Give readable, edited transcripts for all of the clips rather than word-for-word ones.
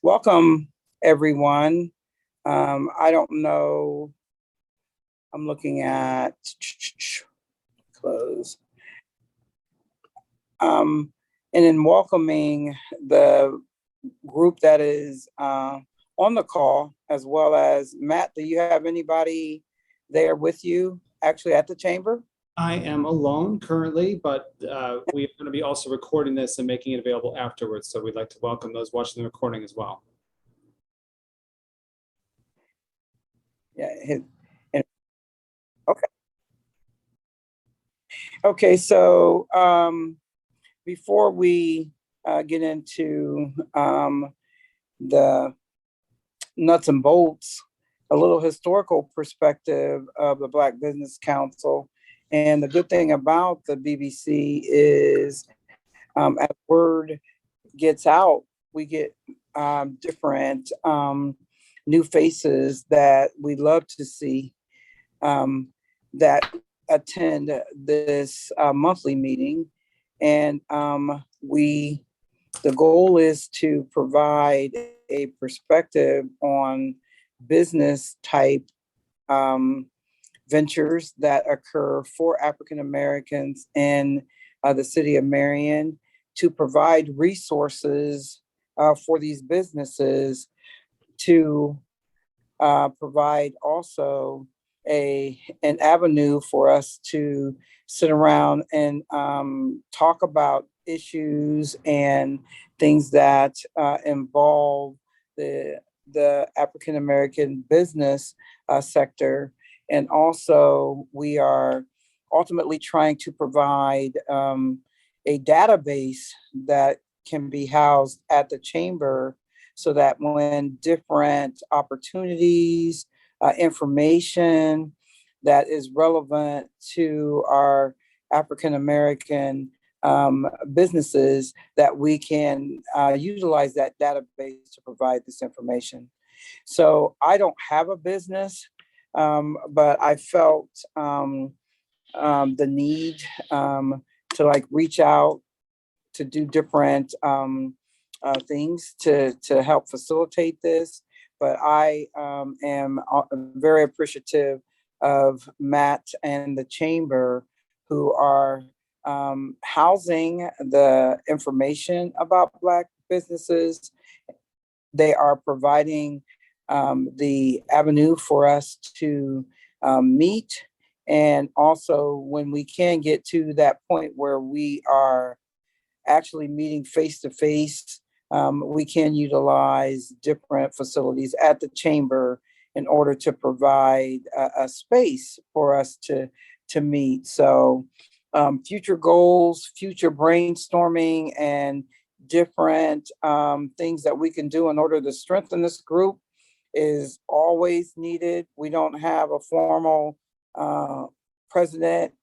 Welcome, everyone. I don't know, I'm looking at close. And in welcoming the group that is on the call, as well as Matt, do you have anybody there with you actually at the chamber? I am alone currently, but we are going to be also recording this and making it available afterwards. So we'd like to welcome those watching the recording as well. Yeah. Okay. Okay. So before we get into the nuts and bolts, a little historical perspective of the Black Business Council. And the good thing about the BBC is as word gets out, we get different new faces that we love to see that attend this monthly meeting. And the goal is to provide a perspective on business type ventures that occur for African Americans in the city of Marion, to provide resources for these businesses, to provide also an avenue for us to sit around and talk about issues and things that involve the African American business sector. And also, we are ultimately trying to provide a database that can be housed at the chamber, so that when different opportunities, information that is relevant to our African American businesses, that we can utilize that database to provide this information. So I don't have a business, but I felt the need to reach out to do different things to help facilitate this. But I am very appreciative of Matt and the chamber, who are housing the information about Black businesses. They are providing the avenue for us to meet. And also, when we can get to that point where we are actually meeting face to face, we can utilize different facilities at the chamber in order to provide a space for us to meet. So future goals, future brainstorming, and different things that we can do in order to strengthen this group is always needed. We don't have a formal president,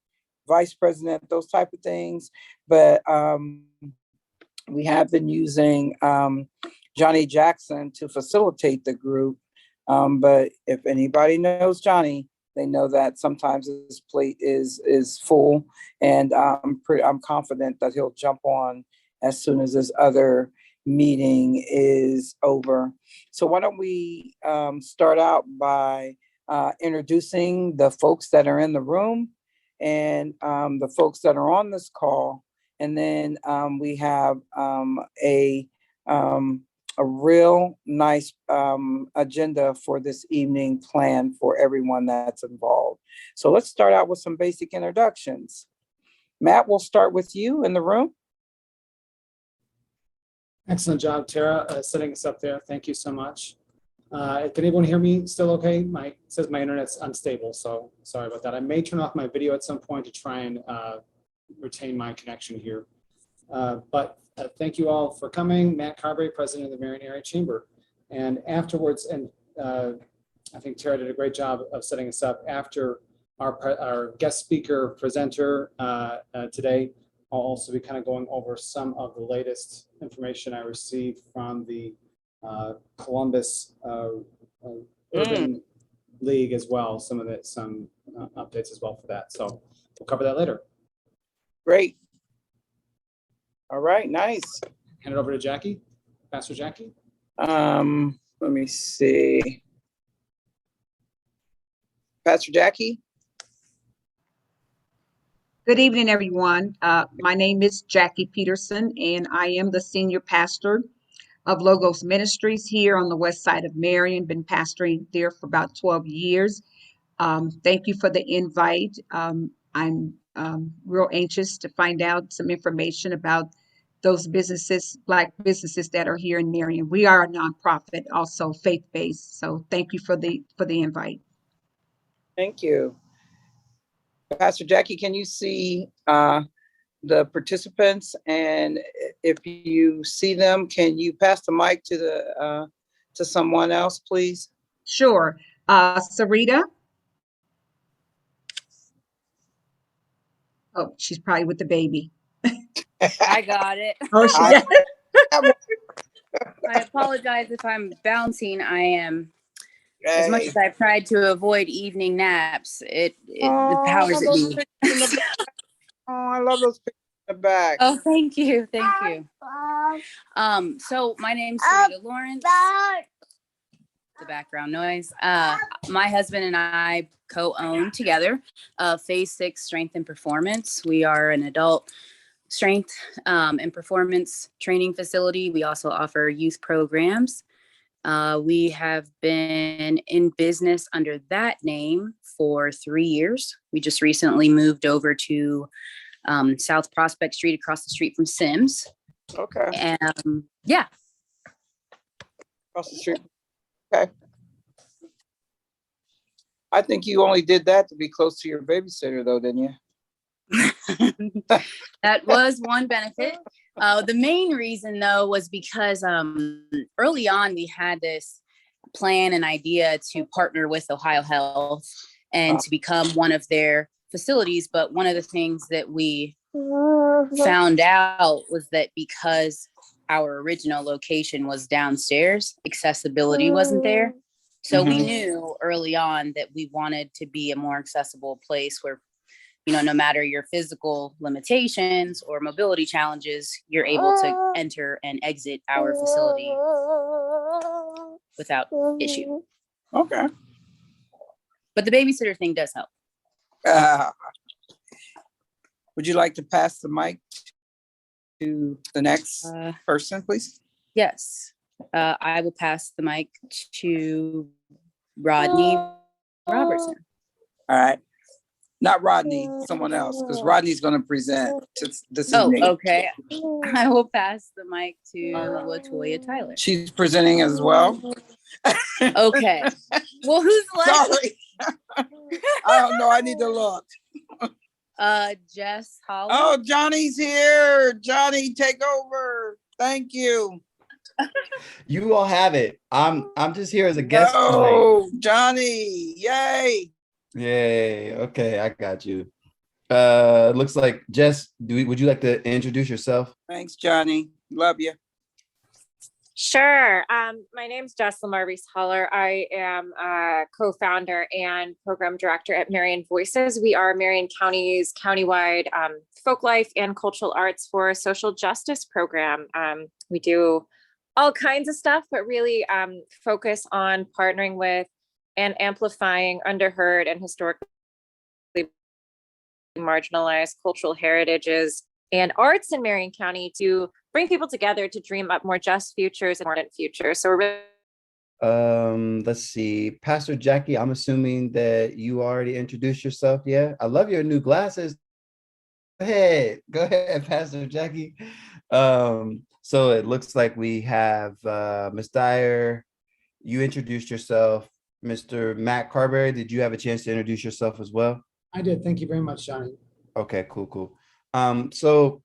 vice president, those type of things, but we have been using Johnny Jackson to facilitate the group. But if anybody knows Johnny, they know that sometimes his plate is full, and I'm confident that he'll jump on as soon as this other meeting is over. So why don't we start out by introducing the folks that are in the room and the folks that are on this call. And then we have a real nice agenda for this evening planned for everyone that's involved. So let's start out with some basic introductions. Matt, we'll start with you in the room. Excellent job, Tara, setting us up there. Thank you so much. Can anyone hear me still okay? It says my internet's unstable, so sorry about that. I may turn off my video at some point to try and retain my connection here. But thank you all for coming. Matt Carberry, President of the Marion Area Chamber. And afterwards, and I think Tara did a great job of setting us up. After our guest speaker presenter today, I'll also be kind of going over some of the latest information I received from the Columbus Urban League as well. Some updates as well for that. So we'll cover that later. Great. All right, nice. Hand it over to Jackie, Pastor Jackie. Let me see. Pastor Jackie? Good evening, everyone. My name is Jackie Peterson, and I am the senior pastor of Logos Ministries here on the west side of Marion. Been pastoring there for about 12 years. Thank you for the invite. I'm real anxious to find out some information about those businesses, Black businesses that are here in Marion. We are a nonprofit, also faith-based. So thank you for the invite. Thank you. Pastor Jackie, can you see the participants? And if you see them, can you pass the mic to someone else, please? Sure. Sarita. Oh, she's probably with the baby. I got it. Oh, she got it. I apologize if I'm bouncing. I am, as much Hey. as I've tried to avoid evening naps, the powers that be. Oh, I love those pictures in the back. Oh, thank you. Thank you. So my name's Sarita Lawrence. The background noise. My husband and I co-own together Phase 6 Strength and Performance. We are an adult strength and performance training facility. We also offer youth programs. We have been in business under that name for 3 years. We just recently moved over to South Prospect Street, across the street from Sims. Okay. And yeah. Across the street. Okay. I think you only did that to be close to your babysitter, though, didn't you? That was one benefit. The main reason, though, was because early on we had this plan and idea to partner with Ohio Health and to become one of their facilities. But one of the things that we found out was that because our original location was downstairs, accessibility wasn't there. So we knew early on that we wanted to be a more accessible place where, no matter your physical limitations or mobility challenges, you're able to enter and exit our facility without issue. Okay. But the babysitter thing does help. Would you like to pass the mic to the next person, please? Yes. I will pass the mic to Rodney Robertson. All right. Not Rodney, someone else, because Rodney's going to present. This is me. Okay. I will pass the mic to LaToya Tyler. She's presenting as well. Okay. Well, who's left? Sorry. I don't know. I need to look. Jess Holland. Oh, Johnny's here. Johnny, take over. Thank you. You all have it. I'm just here as a guest. Oh, Johnny. Yay. Yay. Okay, I got you. Looks like Jess, would you like to introduce yourself? Thanks, Johnny. Love you. Sure. My name's Jess Reese Holler. I am a co-founder and program director at Marion Voices. We are Marion County's countywide folk life and cultural arts for social justice program. We do all kinds of stuff, but really focus on partnering with and amplifying underheard and historically marginalized cultural heritages and arts in Marion County to bring people together to dream up more just futures and more futures. So we're really Let's see. Pastor Jackie, I'm assuming that you already introduced yourself. Yeah. I love your new glasses. Go ahead, Pastor Jackie. So it looks like we have Ms. Dyer, you introduced yourself. Mr. Matt Carberry, did you have a chance to introduce yourself as well? I did. Thank you very much, Johnny. Okay, cool. So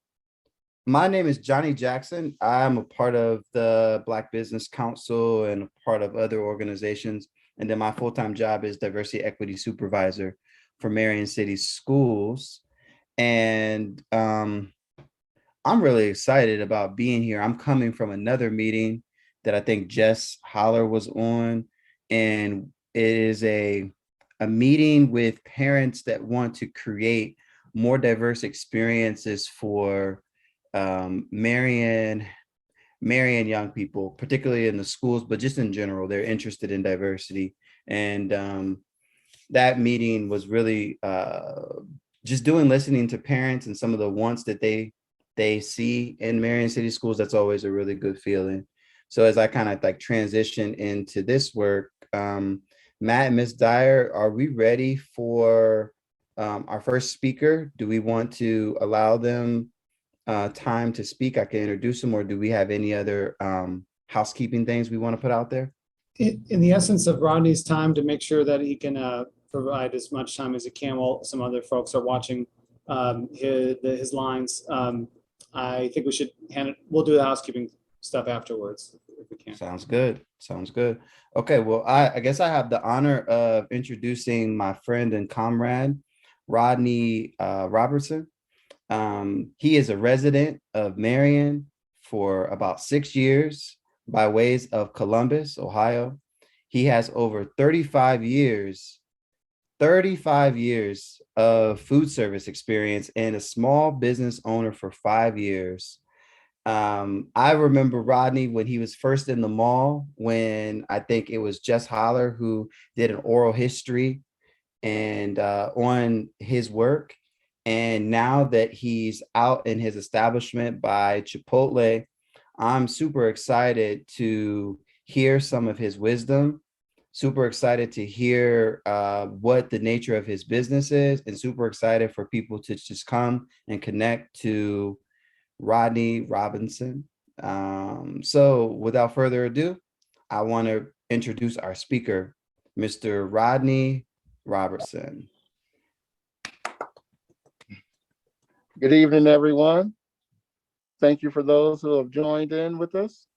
my name is Johnny Jackson. I'm a part of the Black Business Council and a part of other organizations. And then my full-time job is Diversity Equity Supervisor for Marion City Schools. And I'm really excited about being here. I'm coming from another meeting that I think Jess Holler was on. And it is a meeting with parents that want to create more diverse experiences for Marion Marion young people, particularly in the schools, but just in general, they're interested in diversity. And that meeting was really just listening to parents and some of the wants that they see in Marion City schools. That's always a really good feeling. So as I kind of like transition into this work, Matt and Ms. Dyer, are we ready for our first speaker? Do we want to allow them time to speak? I can introduce them, or do we have any other housekeeping things we want to put out there? In the essence of Rodney's time, to make sure that he can provide as much time as he can while some other folks are watching his lines, I think we should we'll do the housekeeping stuff afterwards if we can. Sounds good. Sounds good. Okay, well, I guess I have the honor of introducing my friend and comrade, Rodney Robertson. He is a resident of Marion for about 6 years by ways of Columbus, Ohio. He has over 35 years of food service experience and a small business owner for 5 years. I remember Rodney when he was first in the mall, when I think it was Jess Holler who did an oral history and on his work. And now that he's out in his establishment by Chipotle, I'm super excited to hear some of his wisdom, super excited to hear what the nature of his business is, and super excited for people to just come and connect to Rodney Robinson. So without further ado, I want to introduce our speaker, Mr. Rodney Robertson. Good evening, everyone. Thank you for those who have joined in with us.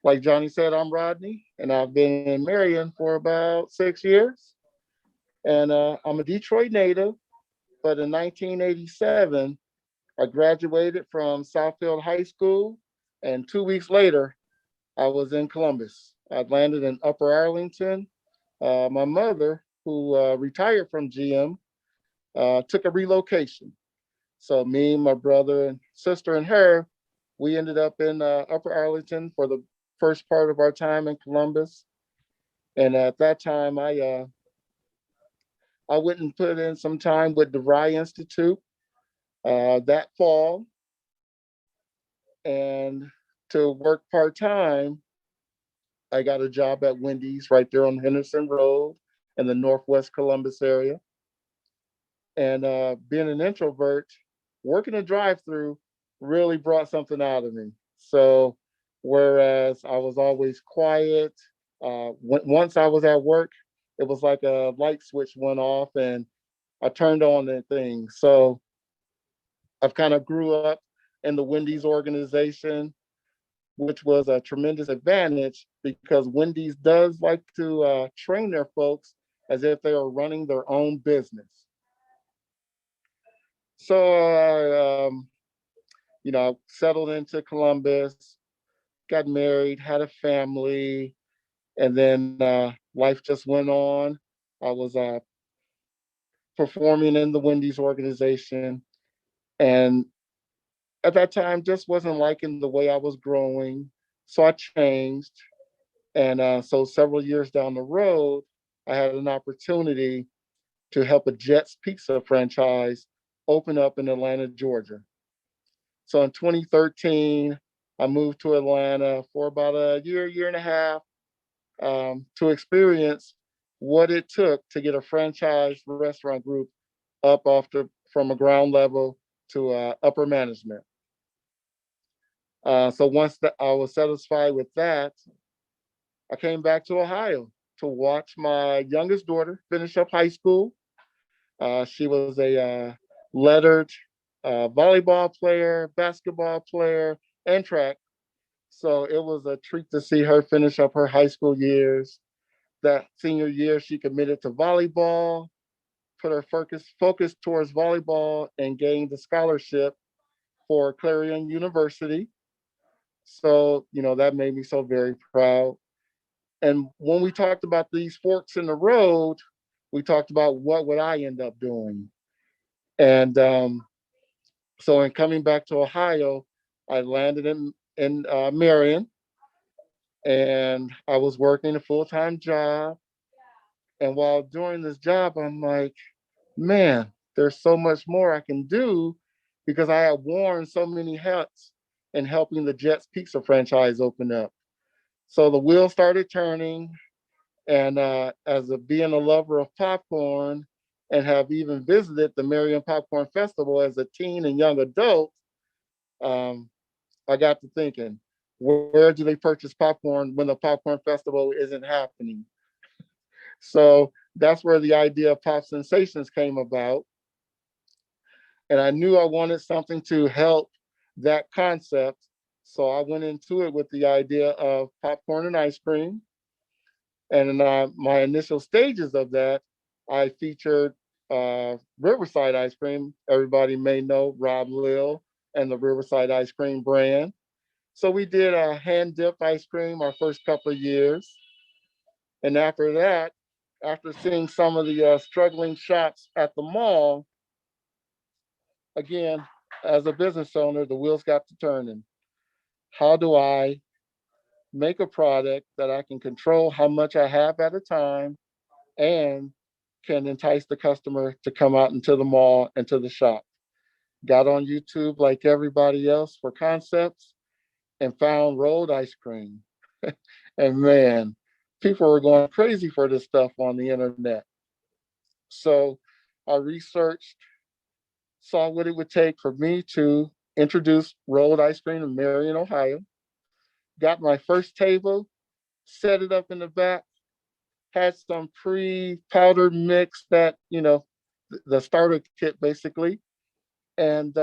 Like Johnny said, I'm Rodney, and I've been in Marion for about 6 years. And I'm a Detroit native, but in 1987, I graduated from Southfield High School, and 2 weeks later, I was in Columbus. I landed in Upper Arlington. My mother, who retired from GM, took a relocation. So me, my brother and sister and her, we ended up in Upper Arlington for the first part of our time in Columbus. And at that time, I went and put in some time with the Rye Institute that fall. And to work part-time, I got a job at Wendy's right there on Henderson Road in the Northwest Columbus area. And being an introvert, working a drive-through really brought something out of me. So whereas I was always quiet, once I was at work, it was like a light switch went off and I turned on the thing. So I've kind of grew up in the Wendy's organization, which was a tremendous advantage because Wendy's does like to train their folks as if they are running their own business. So I settled into Columbus, got married, had a family, and then life just went on. I was performing in the Wendy's organization, and at that time just wasn't liking the way I was growing, so I changed. And so several years down the road, I had an opportunity to help a Jets Pizza franchise open up in Atlanta, Georgia. So in 2013, I moved to Atlanta for about a year and a half to experience what it took to get a franchise restaurant group up from a ground level to upper management. So once I was satisfied with that, I came back to Ohio to watch my youngest daughter finish up high school. She was a lettered volleyball player, basketball player, and track. So it was a treat to see her finish up her high school years. That senior year, she committed to volleyball, put her focus towards volleyball, and gained a scholarship for Clarion University. So, that made me so very proud. And when we talked about these forks in the road, we talked about what would I end up doing. And so in coming back to Ohio, I landed in Marion, and I was working a full-time job. And while doing this job, I'm like, man, there's so much more I can do because I had worn so many hats in helping the Jets Pizza franchise open up. So the wheel started turning, and being a lover of popcorn and have even visited the Marion Popcorn Festival as a teen and young adult, um, I got to thinking, where do they purchase popcorn when the popcorn festival isn't happening? So that's where the idea of Pop Sensations came about. And I knew I wanted something to help that concept. So I went into it with the idea of popcorn and ice cream. And in my initial stages of that, I featured Riverside ice cream. Everybody may know Rob Lil and the Riverside ice cream brand. So we did a hand dipped ice cream our first couple of years. And after that, after seeing some of the struggling shops at the mall, again, as a business owner, the wheels got to turning. How do I make a product that I can control how much I have at a time and can entice the customer to come out into the mall and to the shop? Got on YouTube like everybody else for concepts and found rolled ice cream. And man, people were going crazy for this stuff on the internet. So I researched, saw what it would take for me to introduce rolled ice cream in Marion, Ohio. Got my first table, set it up in the back, had some pre-powdered mix that, the starter kit basically, and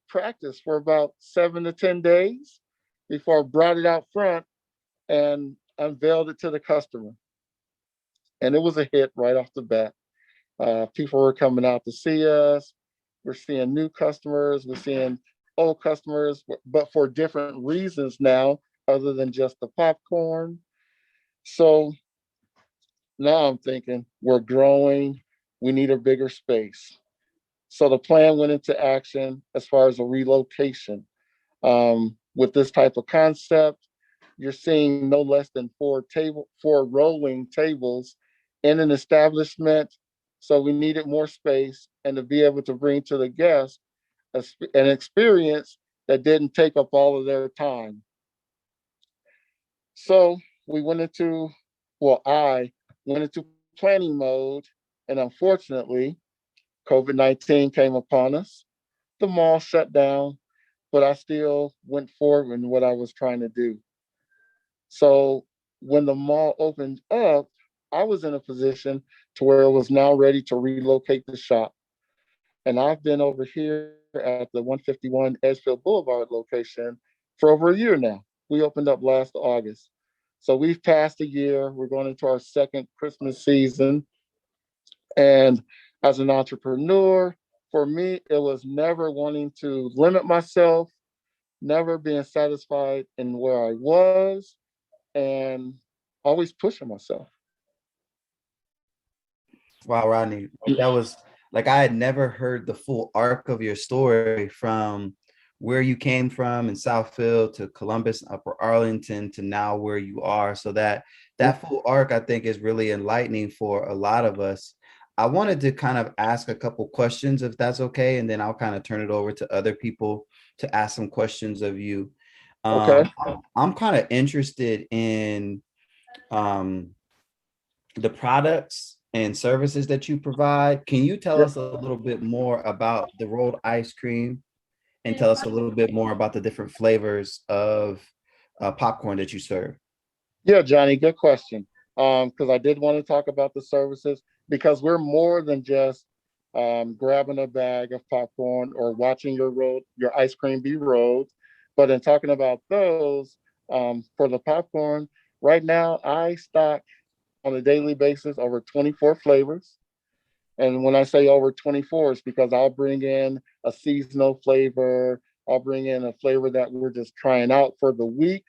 practiced for about 7 to 10 days before I brought it out front and unveiled it to the customer. And it was a hit right off the bat. People were coming out to see us. We're seeing new customers. We're seeing old customers, but for different reasons now, other than just the popcorn. So now I'm thinking we're growing. We need a bigger space. So the plan went into action as far as a relocation. With this type of concept, you're seeing no less than four rolling tables in an establishment. So we needed more space and to be able to bring to the guests an experience that didn't take up all of their time. So we went into, I went into planning mode, and unfortunately, COVID-19 came upon us. The mall shut down, but I still went forward in what I was trying to do. So when the mall opened up, I was in a position to where it was now ready to relocate the shop. And I've been over here at the 151 Edgefield Boulevard location for over a year now. We opened up last August. So we've passed a year. We're going into our second Christmas season. And as an entrepreneur, for me, it was never wanting to limit myself, never being satisfied in where I was, and always pushing myself. Wow, Rodney, that was like I had never heard the full arc of your story from where you came from in Southfield to Columbus, Upper Arlington to now where you are. So that full arc, I think, is really enlightening for a lot of us. I wanted to kind of ask a couple questions, if that's okay, and then I'll kind of turn it over to other people to ask some questions of you. Okay. I'm kind of interested in the products and services that you provide. Can you tell us a little bit more about the rolled ice cream and tell us a little bit more about the different flavors of popcorn that you serve? Yeah, Johnny, good question. Because I did want to talk about the services because we're more than just grabbing a bag of popcorn or watching your ice cream be rolled. But in talking about those, for the popcorn, right now I stock on a daily basis over 24 flavors. And when I say over 24, it's because I'll bring in a seasonal flavor. I'll bring in a flavor that we're just trying out for the week,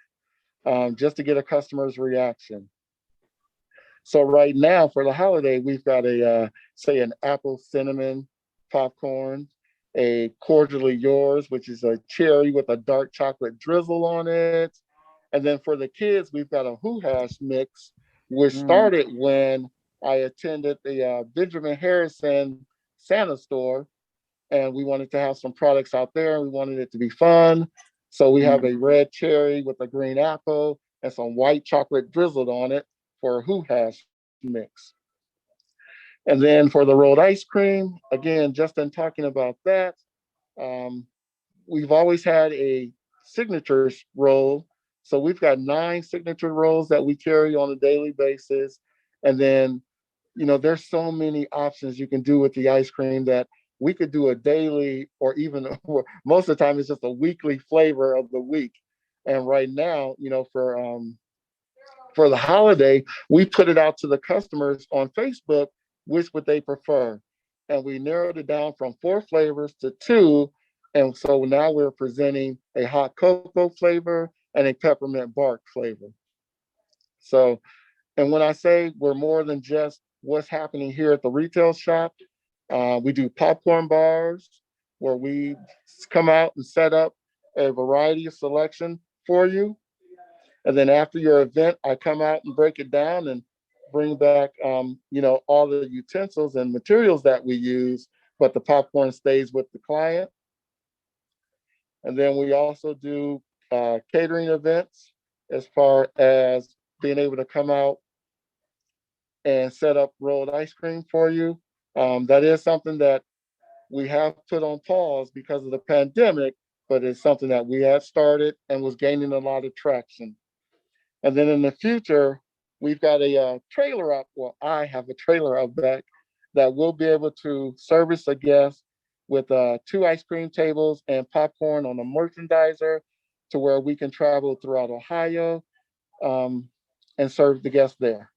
just to get a customer's reaction. So right now for the holiday, we've got say an apple cinnamon popcorn, a Cordially Yours, which is a cherry with a dark chocolate drizzle on it. And then for the kids, we've got a Who Hash mix, which started when I attended the Benjamin Harrison Santa store, and we wanted to have some products out there, and we wanted it to be fun. So we have a red cherry with a green apple and some white chocolate drizzled on it for a Who Hash mix. And then for the rolled ice cream, again, just in talking about that, we've always had a signature roll. So we've got 9 signature rolls that we carry on a daily basis. And then, there's so many options you can do with the ice cream that we could do a daily, or even most of the time it's just a weekly flavor of the week. And right now, for the holiday, we put it out to the customers on Facebook, which would they prefer. And we narrowed it down from 4 flavors to 2. And so now we're presenting a hot cocoa flavor and a peppermint bark flavor. So, and when I say we're more than just what's happening here at the retail shop, we do popcorn bars where we come out and set up a variety of selection for you. And then after your event, I come out and break it down and bring back, all the utensils and materials that we use, but the popcorn stays with the client. And then we also do catering events as far as being able to come out and set up rolled ice cream for you. That is something that we have put on pause because of the pandemic, but it's something that we have started and was gaining a lot of traction. And then in the future, we've got a trailer up. Well, I have a trailer up back that will be able to service a guest with 2 ice cream tables and popcorn on a merchandiser to where we can travel throughout Ohio and serve the guests there.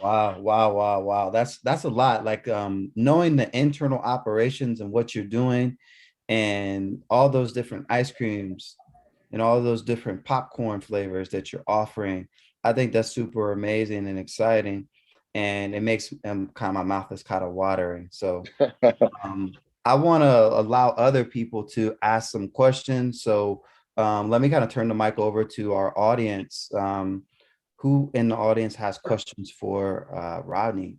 Wow. That's a lot. Like knowing the internal operations and what you're doing and all those different ice creams and all those different popcorn flavors that you're offering. I think that's super amazing and exciting. And it makes my mouth is kind of watering. So I want to allow other people to ask some questions. So let me kind of turn the mic over to our audience. Who in the audience has questions for Rodney?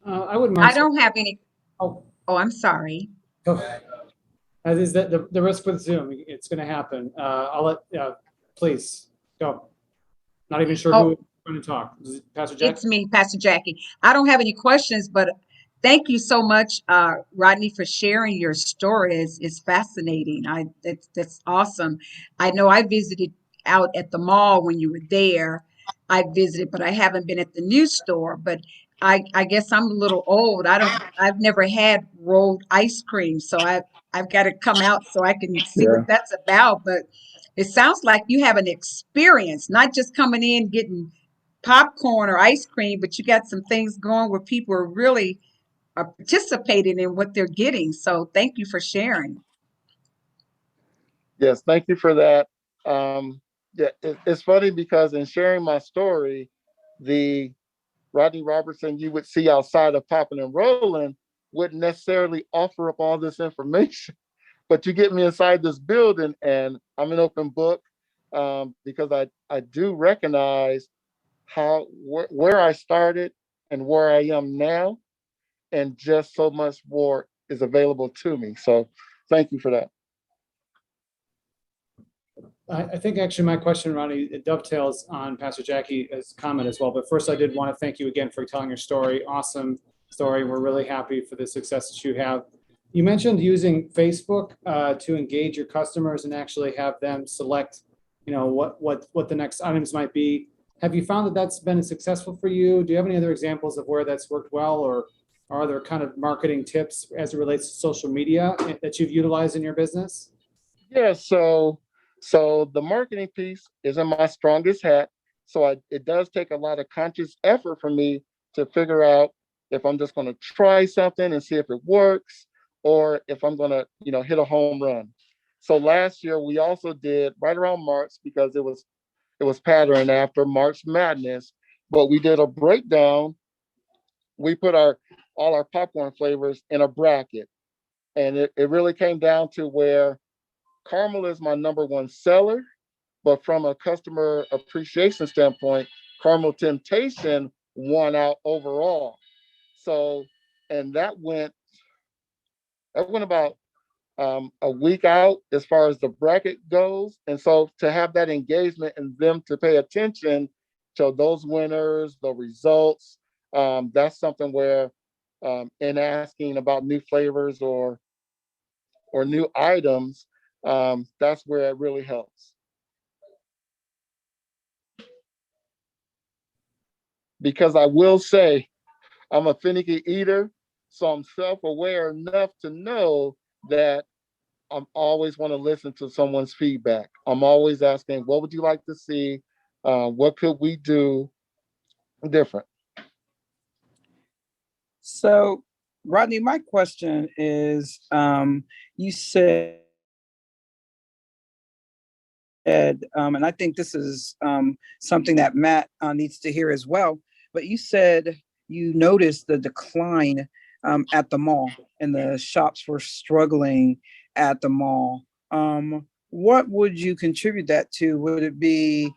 I wouldn't mind. I don't have any. Oh, I'm sorry. go ahead. As is that the risk with Zoom, it's going to happen. I'll let, please go. Not even sure who's going to talk. Is it Pastor Jack? It's me, Pastor Jackie. I don't have any questions, but thank you so much, Rodney, for sharing your story. It's fascinating. That's awesome. I know I visited out at the mall when you were there. I visited, but I haven't been at the new store. But I guess I'm a little old. I've never had rolled ice cream, so I've got to come out so I can see what that's about. But it sounds like you have an experience, not just coming in getting popcorn or ice cream, but you got some things going where people are really participating in what they're getting. So thank you for sharing. Yes, thank you for that. It's funny because in sharing my story, the Rodney Robertson you would see outside of Poppin' and Rollin' wouldn't necessarily offer up all this information. But you get me inside this building and I'm an open book because I do recognize where I started and where I am now, and just so much more is available to me. So thank you for that. I think actually my question, Ronnie, it dovetails on Pastor Jackie's comment as well. But first, I did want to thank you again for telling your story. Awesome story. We're really happy for the success that you have. You mentioned using Facebook to engage your customers and actually have them select, what the next items might be. Have you found that that's been successful for you? Do you have any other examples of where that's worked well, or are there kind of marketing tips as it relates to social media that you've utilized in your business? Yeah, so the marketing piece isn't my strongest hat. So it does take a lot of conscious effort for me to figure out if I'm just going to try something and see if it works, or if I'm going to, hit a home run. So last year we also did right around March, because it was patterned after March Madness, but we did a breakdown we put all our popcorn flavors in a bracket. And it really came down to where caramel is my number one seller, but from a customer appreciation standpoint, caramel temptation won out overall. So, and that went about a week out as far as the bracket goes. And so to have that engagement and them to pay attention to those winners, the results, that's something where in asking about new flavors or new items, that's where it really helps. Because I will say, I'm a finicky eater, so I'm self-aware enough to know that I'm always want to listen to someone's feedback. I'm always asking, what would you like to see? What could we do different? So, Rodney, my question is, you said, and I think this is something that Matt needs to hear as well, but you said you noticed the decline at the mall and the shops were struggling at the mall. What would you contribute that to? Would it be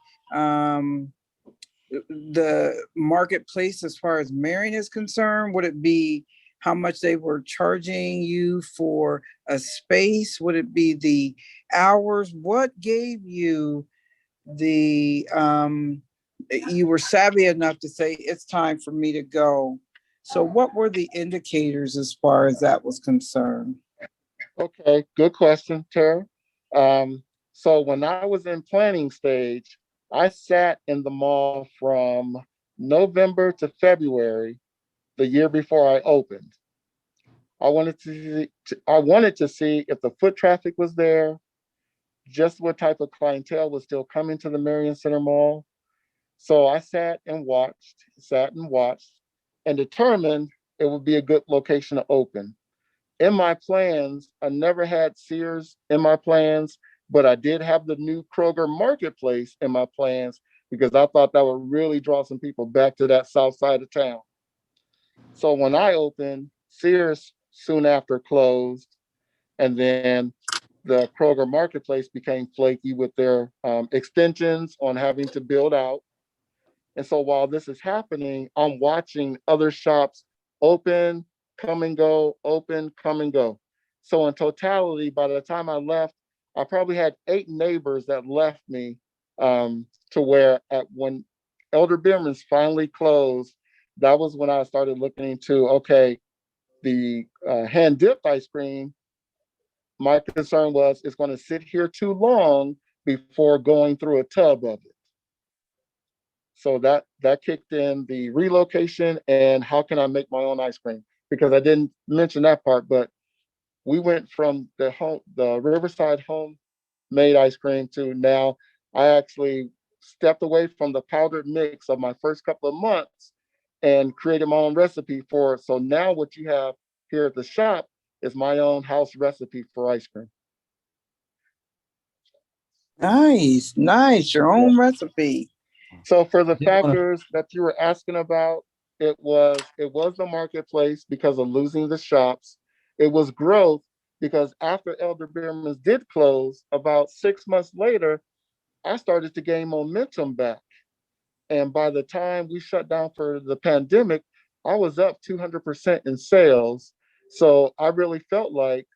the marketplace as far as Marion is concerned? Would it be how much they were charging you for a space? Would it be the hours? What gave you the you were savvy enough to say it's time for me to go? So what were the indicators as far as that was concerned? Okay, good question, Tara. So when I was in planning stage, I sat in the mall from November to February, the year before I opened. I wanted to see if the foot traffic was there, just what type of clientele was still coming to the Marion Center Mall. So I sat and watched, and determined it would be a good location to open. In my plans, I never had Sears in my plans, but I did have the new Kroger Marketplace in my plans because I thought that would really draw some people back to that south side of town. So when I opened, Sears soon after closed, and then the Kroger Marketplace became flaky with their extensions on having to build out. And so while this is happening, I'm watching other shops open, come and go, open, come and go. So in totality, by the time I left, I probably had 8 neighbors that left me, to where when Elder Bimmer's finally closed, that was when I started looking into, okay, the hand dipped ice cream. My concern was it's going to sit here too long before going through a tub of it. So that kicked in the relocation and how can I make my own ice cream? Because I didn't mention that part, but we went from the Riverside homemade ice cream to now I actually stepped away from the powdered mix of my first couple of months and created my own recipe for it. So now what you have here at the shop is my own house recipe for ice cream. Nice, your own recipe. So for the factors that you were asking about, it was the marketplace because of losing the shops. It was growth because after Elder Bierman's did close, about 6 months later, I started to gain momentum back. And by the time we shut down for the pandemic, I was up 200% in sales. So I really felt like,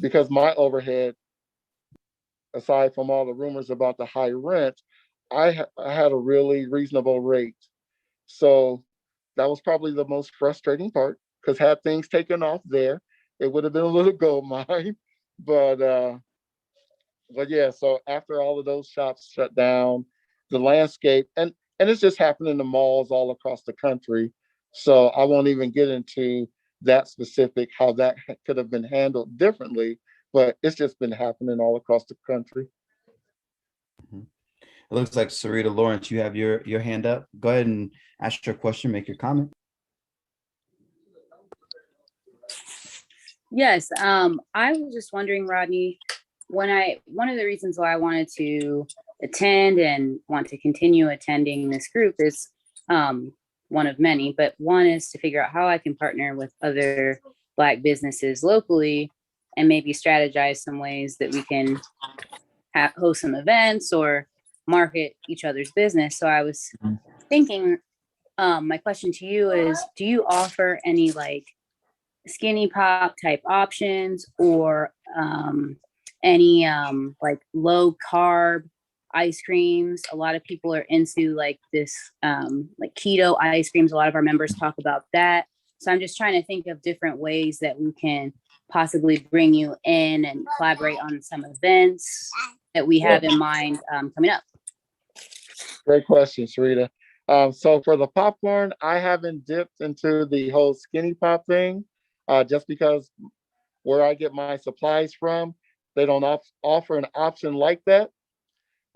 because my overhead, aside from all the rumors about the high rent, I had a really reasonable rate. So that was probably the most frustrating part because had things taken off there, it would have been a little gold mine. But yeah, so after all of those shops shut down, the landscape and it's just happening in the malls all across the country. So I won't even get into that specific how that could have been handled differently, but it's just been happening all across the country. It looks like Sarita Lawrence, you have your hand up. Go ahead and ask your question, make your comment. Yes, I was just wondering, Rodney, one of the reasons why I wanted to attend and want to continue attending this group is one of many, but one is to figure out how I can partner with other Black businesses locally and maybe strategize some ways that we can host some events or market each other's business. So I was thinking, my question to you is, do you offer any like skinny pop type options or any like low carb ice creams? A lot of people are into like this like keto ice creams. A lot of our members talk about that. So I'm just trying to think of different ways that we can possibly bring you in and collaborate on some events that we have in mind coming up. Great question, Sharita. So for the popcorn, I haven't dipped into the whole skinny pop thing, just because where I get my supplies from, they don't offer an option like that.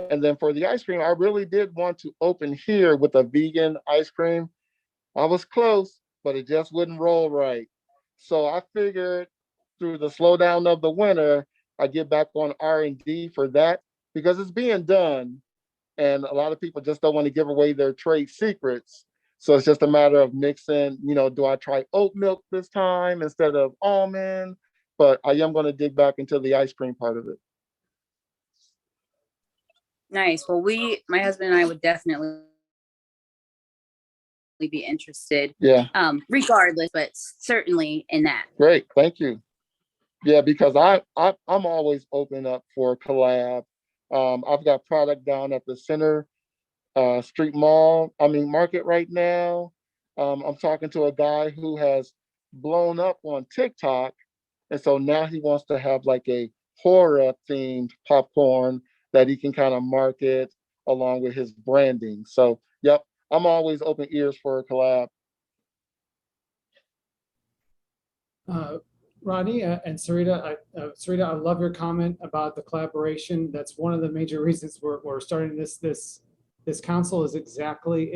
And then for the ice cream, I really did want to open here with a vegan ice cream. I was close, but it just wouldn't roll right. So I figured through the slowdown of the winter, I get back on R&D for that because it's being done. And a lot of people just don't want to give away their trade secrets. So it's just a matter of mixing, do I try oat milk this time instead of almond? But I am going to dig back into the ice cream part of it. Nice. Well, my husband and I would definitely be interested. Yeah. Regardless, but certainly in that. Great. Thank you. Yeah, because I'm always open up for collab. I've got product down at the Center Street Market right now. I'm talking to a guy who has blown up on TikTok. And so now he wants to have like a horror themed popcorn that he can kind of market along with his branding. So, yep, I'm always open ears for a collab. Rodney and Sarita, I love your comment about the collaboration. That's one of the major reasons we're starting this council is exactly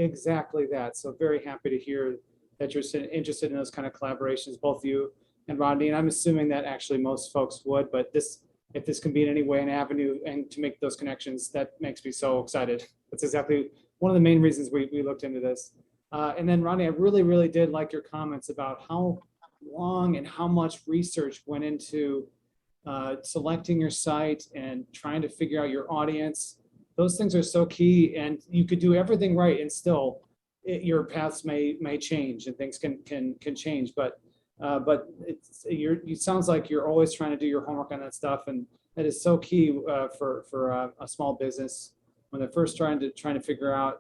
that. So very happy to hear that you're interested in those kind of collaborations, both you and Rodney. And I'm assuming that actually most folks would, but if this can be in any way an avenue and to make those connections, that makes me so excited. That's exactly one of the main reasons we looked into this. And then Rodney, I really did like your comments about how long and how much research went into selecting your site and trying to figure out your audience. Those things are so key, and you could do everything right and still your paths may change and things can change. But it sounds like you're always trying to do your homework on that stuff, and that is so key for a small business when they're first trying to figure out,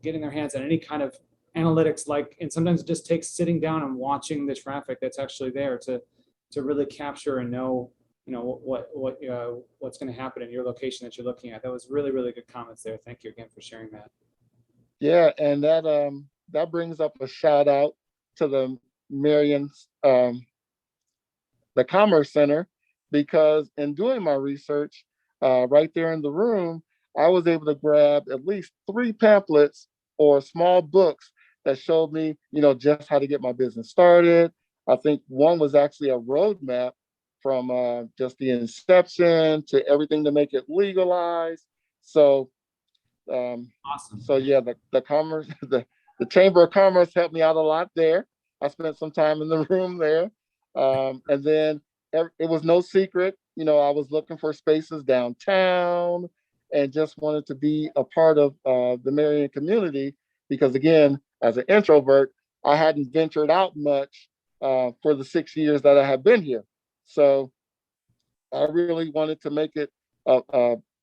getting their hands on any kind of analytics, and sometimes it just takes sitting down and watching the traffic that's actually there to really capture and know what's going to happen in your location that you're looking at. That was really good comments there. Thank you again for sharing that. Yeah, and that brings up a shout out to the Marion the Commerce Center, because in doing my research right there in the room, I was able to grab at least 3 pamphlets or small books that showed me, just how to get my business started. I think one was actually a roadmap from just the inception to everything to make it legalized. So, awesome. So yeah, the commerce, the Chamber of Commerce helped me out a lot there. I spent some time in the room there, and then it was no secret. I was looking for spaces downtown, and just wanted to be a part of the Marion community. Because again, as an introvert, I hadn't ventured out much for the 6 years that I have been here. So I really wanted to make it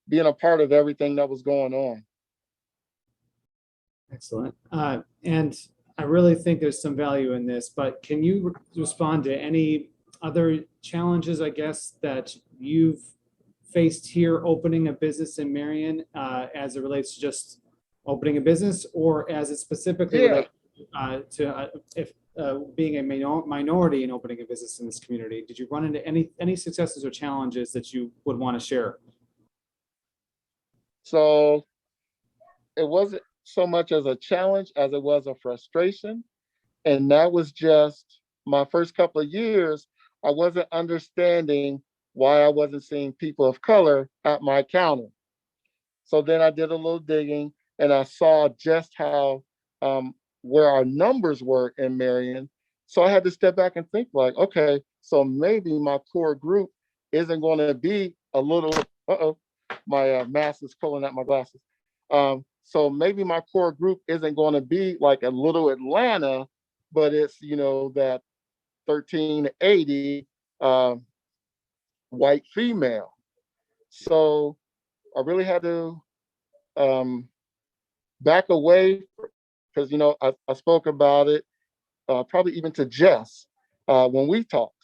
being a part of everything that was going on. Excellent. And I really think there's some value in this, but can you respond to any other challenges, I guess, that you've faced here opening a business in Marion as it relates to just opening a business, or as it specifically relates to being a minority in opening a business in this community? Did you run into any successes or challenges that you would want to share? So it wasn't so much as a challenge as it was a frustration. And that was just my first couple of years. I wasn't understanding why I wasn't seeing people of color at my counter. So then I did a little digging, and I saw just how where our numbers were in Marion. So I had to step back and think like, okay, so maybe my core group isn't going to be a little, my mask is pulling out my glasses. So maybe my core group isn't going to be like a little Atlanta, but it's, that 1380 white female. So I really had to back away because, I spoke about it probably even to Jess when we talked.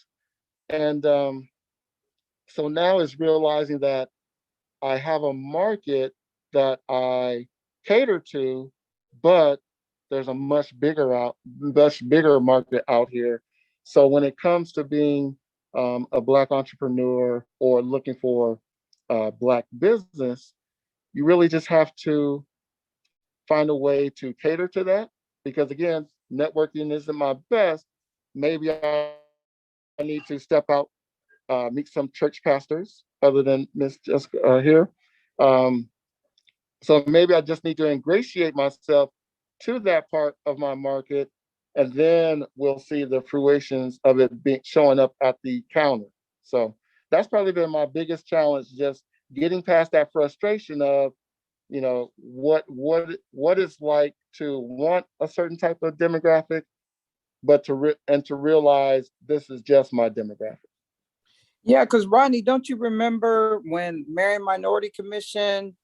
And so now it's realizing that I have a market that I cater to, but there's a much bigger market out here. So when it comes to being a Black entrepreneur or looking for Black business, you really just have to find a way to cater to that. Because again, networking isn't my best. Maybe I need to step out, meet some church pastors other than Miss Jessica here. So maybe I just need to ingratiate myself to that part of my market, and then we'll see the fruitions of it showing up at the counter. So that's probably been my biggest challenge, just getting past that frustration of, what it's like to want a certain type of demographic, but to realize this is just my demographic. Yeah, because Rodney, don't you remember when Marion Minority Commission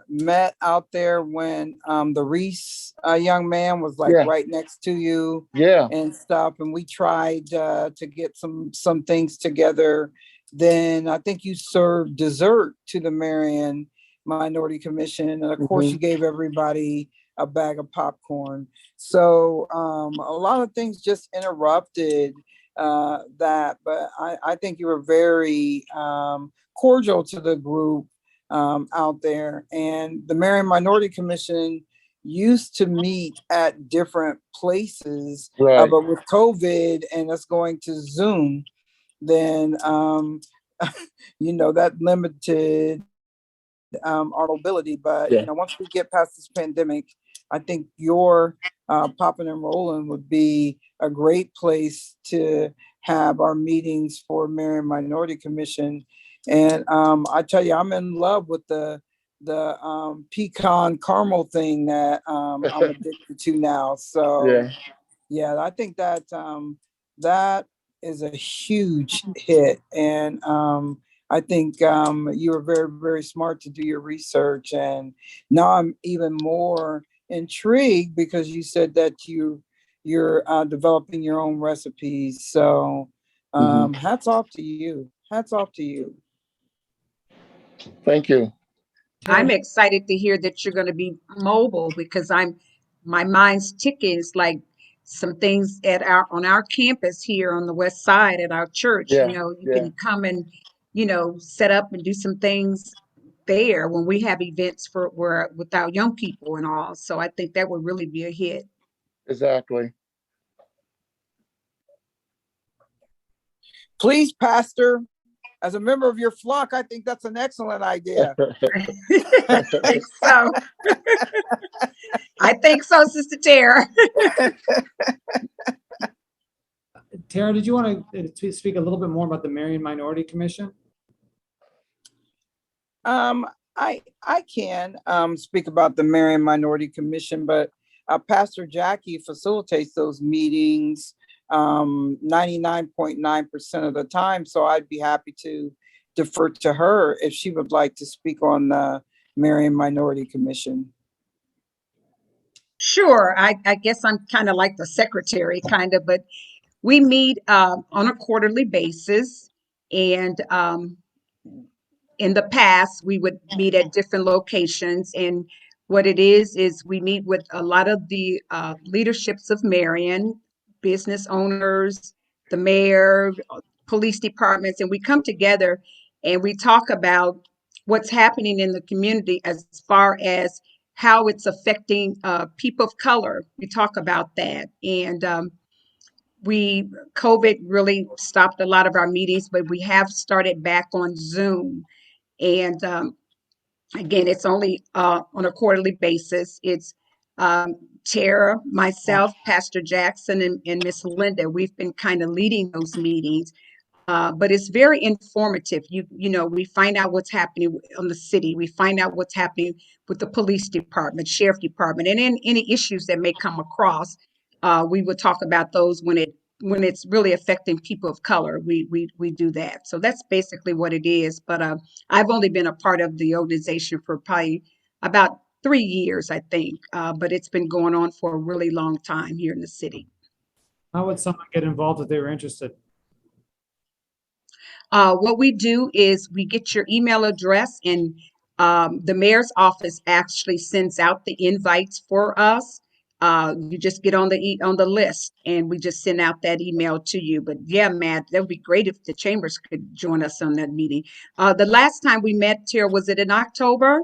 met out there when the Reese young man was like right next to you and stuff, and we tried to get some things together. Then I think you served dessert to the Marion Minority Commission, and of course you gave everybody a bag of popcorn. So a lot of things just interrupted that, but I think you were very cordial to the group out there. And the Marion Minority Commission used to meet at different places, right. But with COVID and us going to Zoom, then that limited our mobility. But once we get past this pandemic, I think your popping and rolling would be a great place to have our meetings for Marion Minority Commission. And I tell you, I'm in love with the pecan caramel thing that I'm addicted to now. So yeah, I think that that is a huge hit. And I think you were very, very smart to do your research. And now I'm even more intrigued because you said that you're developing your own recipes. So hats off to you. Hats off to you. Thank you. I'm excited to hear that you're going to be mobile because my mind's ticking. It's like some things on our campus here on the west side at our church. You can come and set up and do some things there when we have events with our young people and all. So I think that would really be a hit. Exactly. Please, Pastor, as a member of your flock, I think that's an excellent idea. I think so. I think so, Sister Tara. Tara, did you want to speak a little bit more about the Marion Minority Commission? I can speak about the Marion Minority Commission, but Pastor Jackie facilitates those meetings 99.9% of the time. So I'd be happy to defer to her if she would like to speak on the Marion Minority Commission. Sure. I guess I'm kind of like the secretary, but we meet on a quarterly basis. And in the past, we would meet at different locations. And what it is we meet with a lot of the leaderships of Marion, business owners, the mayor, police departments, and we come together and we talk about what's happening in the community as far as how it's affecting people of color. We talk about that. And COVID really stopped a lot of our meetings, but we have started back on Zoom. And again, it's only on a quarterly basis. It's Tara, myself, Pastor Jackson, and Miss Linda, we've been kind of leading those meetings. But it's very informative. You know, we find out what's happening on the city. We find out what's happening with the police department, sheriff department, and any issues that may come across. We will talk about those when it's really affecting people of color. We do that. So that's basically what it is. But I've only been a part of the organization for probably about 3 years, I think. But it's been going on for a really long time here in the city. How would someone get involved if they were interested? What we do is we get your email address, and the mayor's office actually sends out the invites for us. You just get on the list, and we just send out that email to you. But yeah, Matt, that would be great if the chambers could join us on that meeting. The last time we met here, was it in October?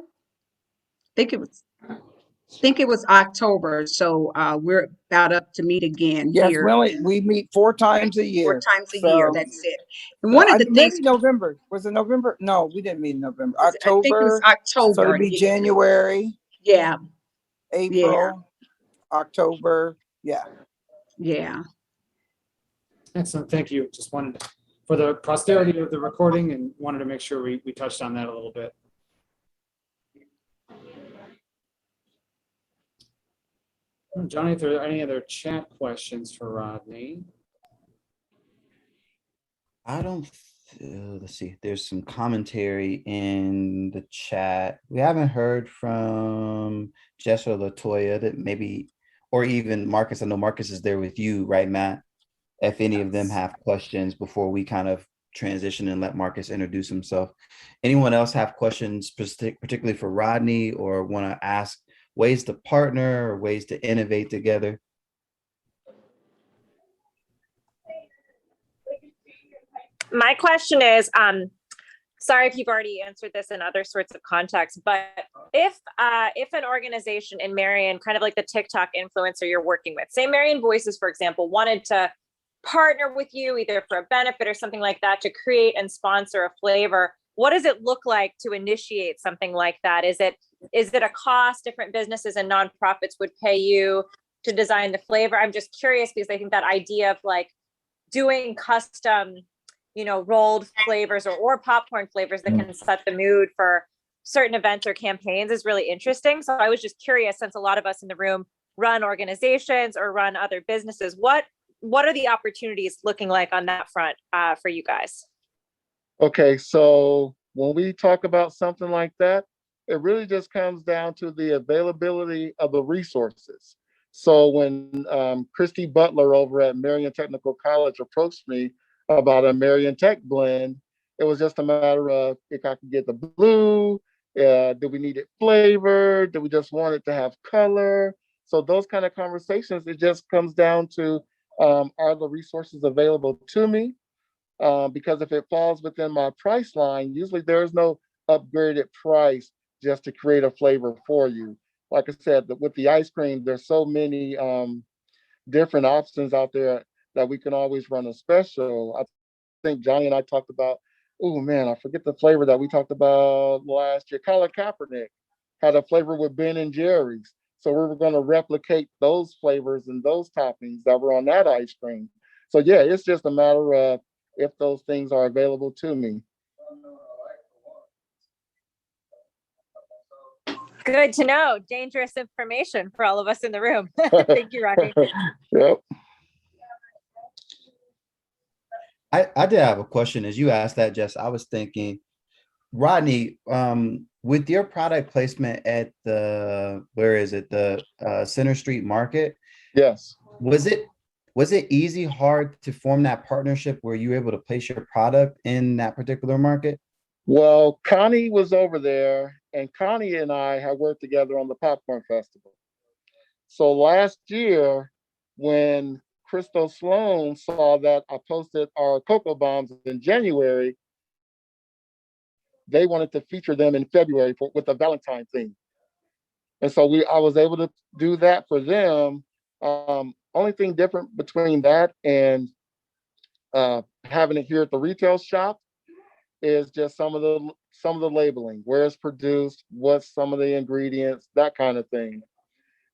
Think it was October. So we're about up to meet again Yes, here we meet 4 times a 4 year. times a year. So, That's it. And one of the things, maybe November. Was it November? No, we didn't meet in November. I think it was October. So October. it'd be January, Yeah, April, October. Yeah. yeah. Excellent, thank you. Just wanted, for the posterity of the recording, and wanted to make sure we touched on that a little bit. Johnny, if there are any other chat questions for Rodney? I don't, let's see, there's some commentary in the chat. We haven't heard from Jess or Latoya, that maybe, or even Marcus. I know Marcus is there with you, right, Matt? If any of them have questions before we kind of transition and let Marcus introduce himself. Anyone else have questions, particularly for Rodney, or want to ask ways to partner or ways to innovate together? My question is, sorry if you've already answered this in other sorts of contexts, but if an organization in Marion, kind of like the TikTok influencer you're working with, say Marion Voices, for example, wanted to partner with you either for a benefit or something like that to create and sponsor a flavor, what does it look like to initiate something like that? Is it a cost different businesses and nonprofits would pay you to design the flavor? I'm just curious because I think that idea of like doing custom, rolled flavors or popcorn flavors that can set the mood for certain events or campaigns is really interesting. So I was just curious, since a lot of us in the room run organizations or run other businesses, what are the opportunities looking like on that front for you guys? Okay, so when we talk about something like that, it really just comes down to the availability of the resources. So when Christy Butler over at Marion Technical College approached me about a Marion Tech blend, it was just a matter of if I could get the blue, do we need it flavored, do we just want it to have color? So those kind of conversations, it just comes down to, are the resources available to me? Because if it falls within my price line, usually there's no upgraded price just to create a flavor for you. Like I said, with the ice cream, there's so many different options out there that we can always run a special. I think Johnny and I talked about, oh man, I forget the flavor that we talked about last year. Colin Kaepernick had a flavor with Ben and Jerry's. So we were going to replicate those flavors and those toppings that were on that ice cream. So yeah, it's just a matter of if those things are available to me. Good to know. Dangerous information for all of us in the room. Thank you, Rodney. Yep. I did have a question. As you asked that, Jess, I was thinking, Rodney, with your product placement at the, Center Street Market? Yes. Was it easy, hard to form that partnership where you were able to place your product in that particular market? Well, Connie was over there, and Connie and I have worked together on the Popcorn Festival. So last year, when Crystal Sloan saw that I posted our cocoa bombs in January, they wanted to feature them in February with a Valentine theme. And so I was able to do that for them. Only thing different between that and having it here at the retail shop is just some of the labeling, where it's produced, what's some of the ingredients, that kind of thing.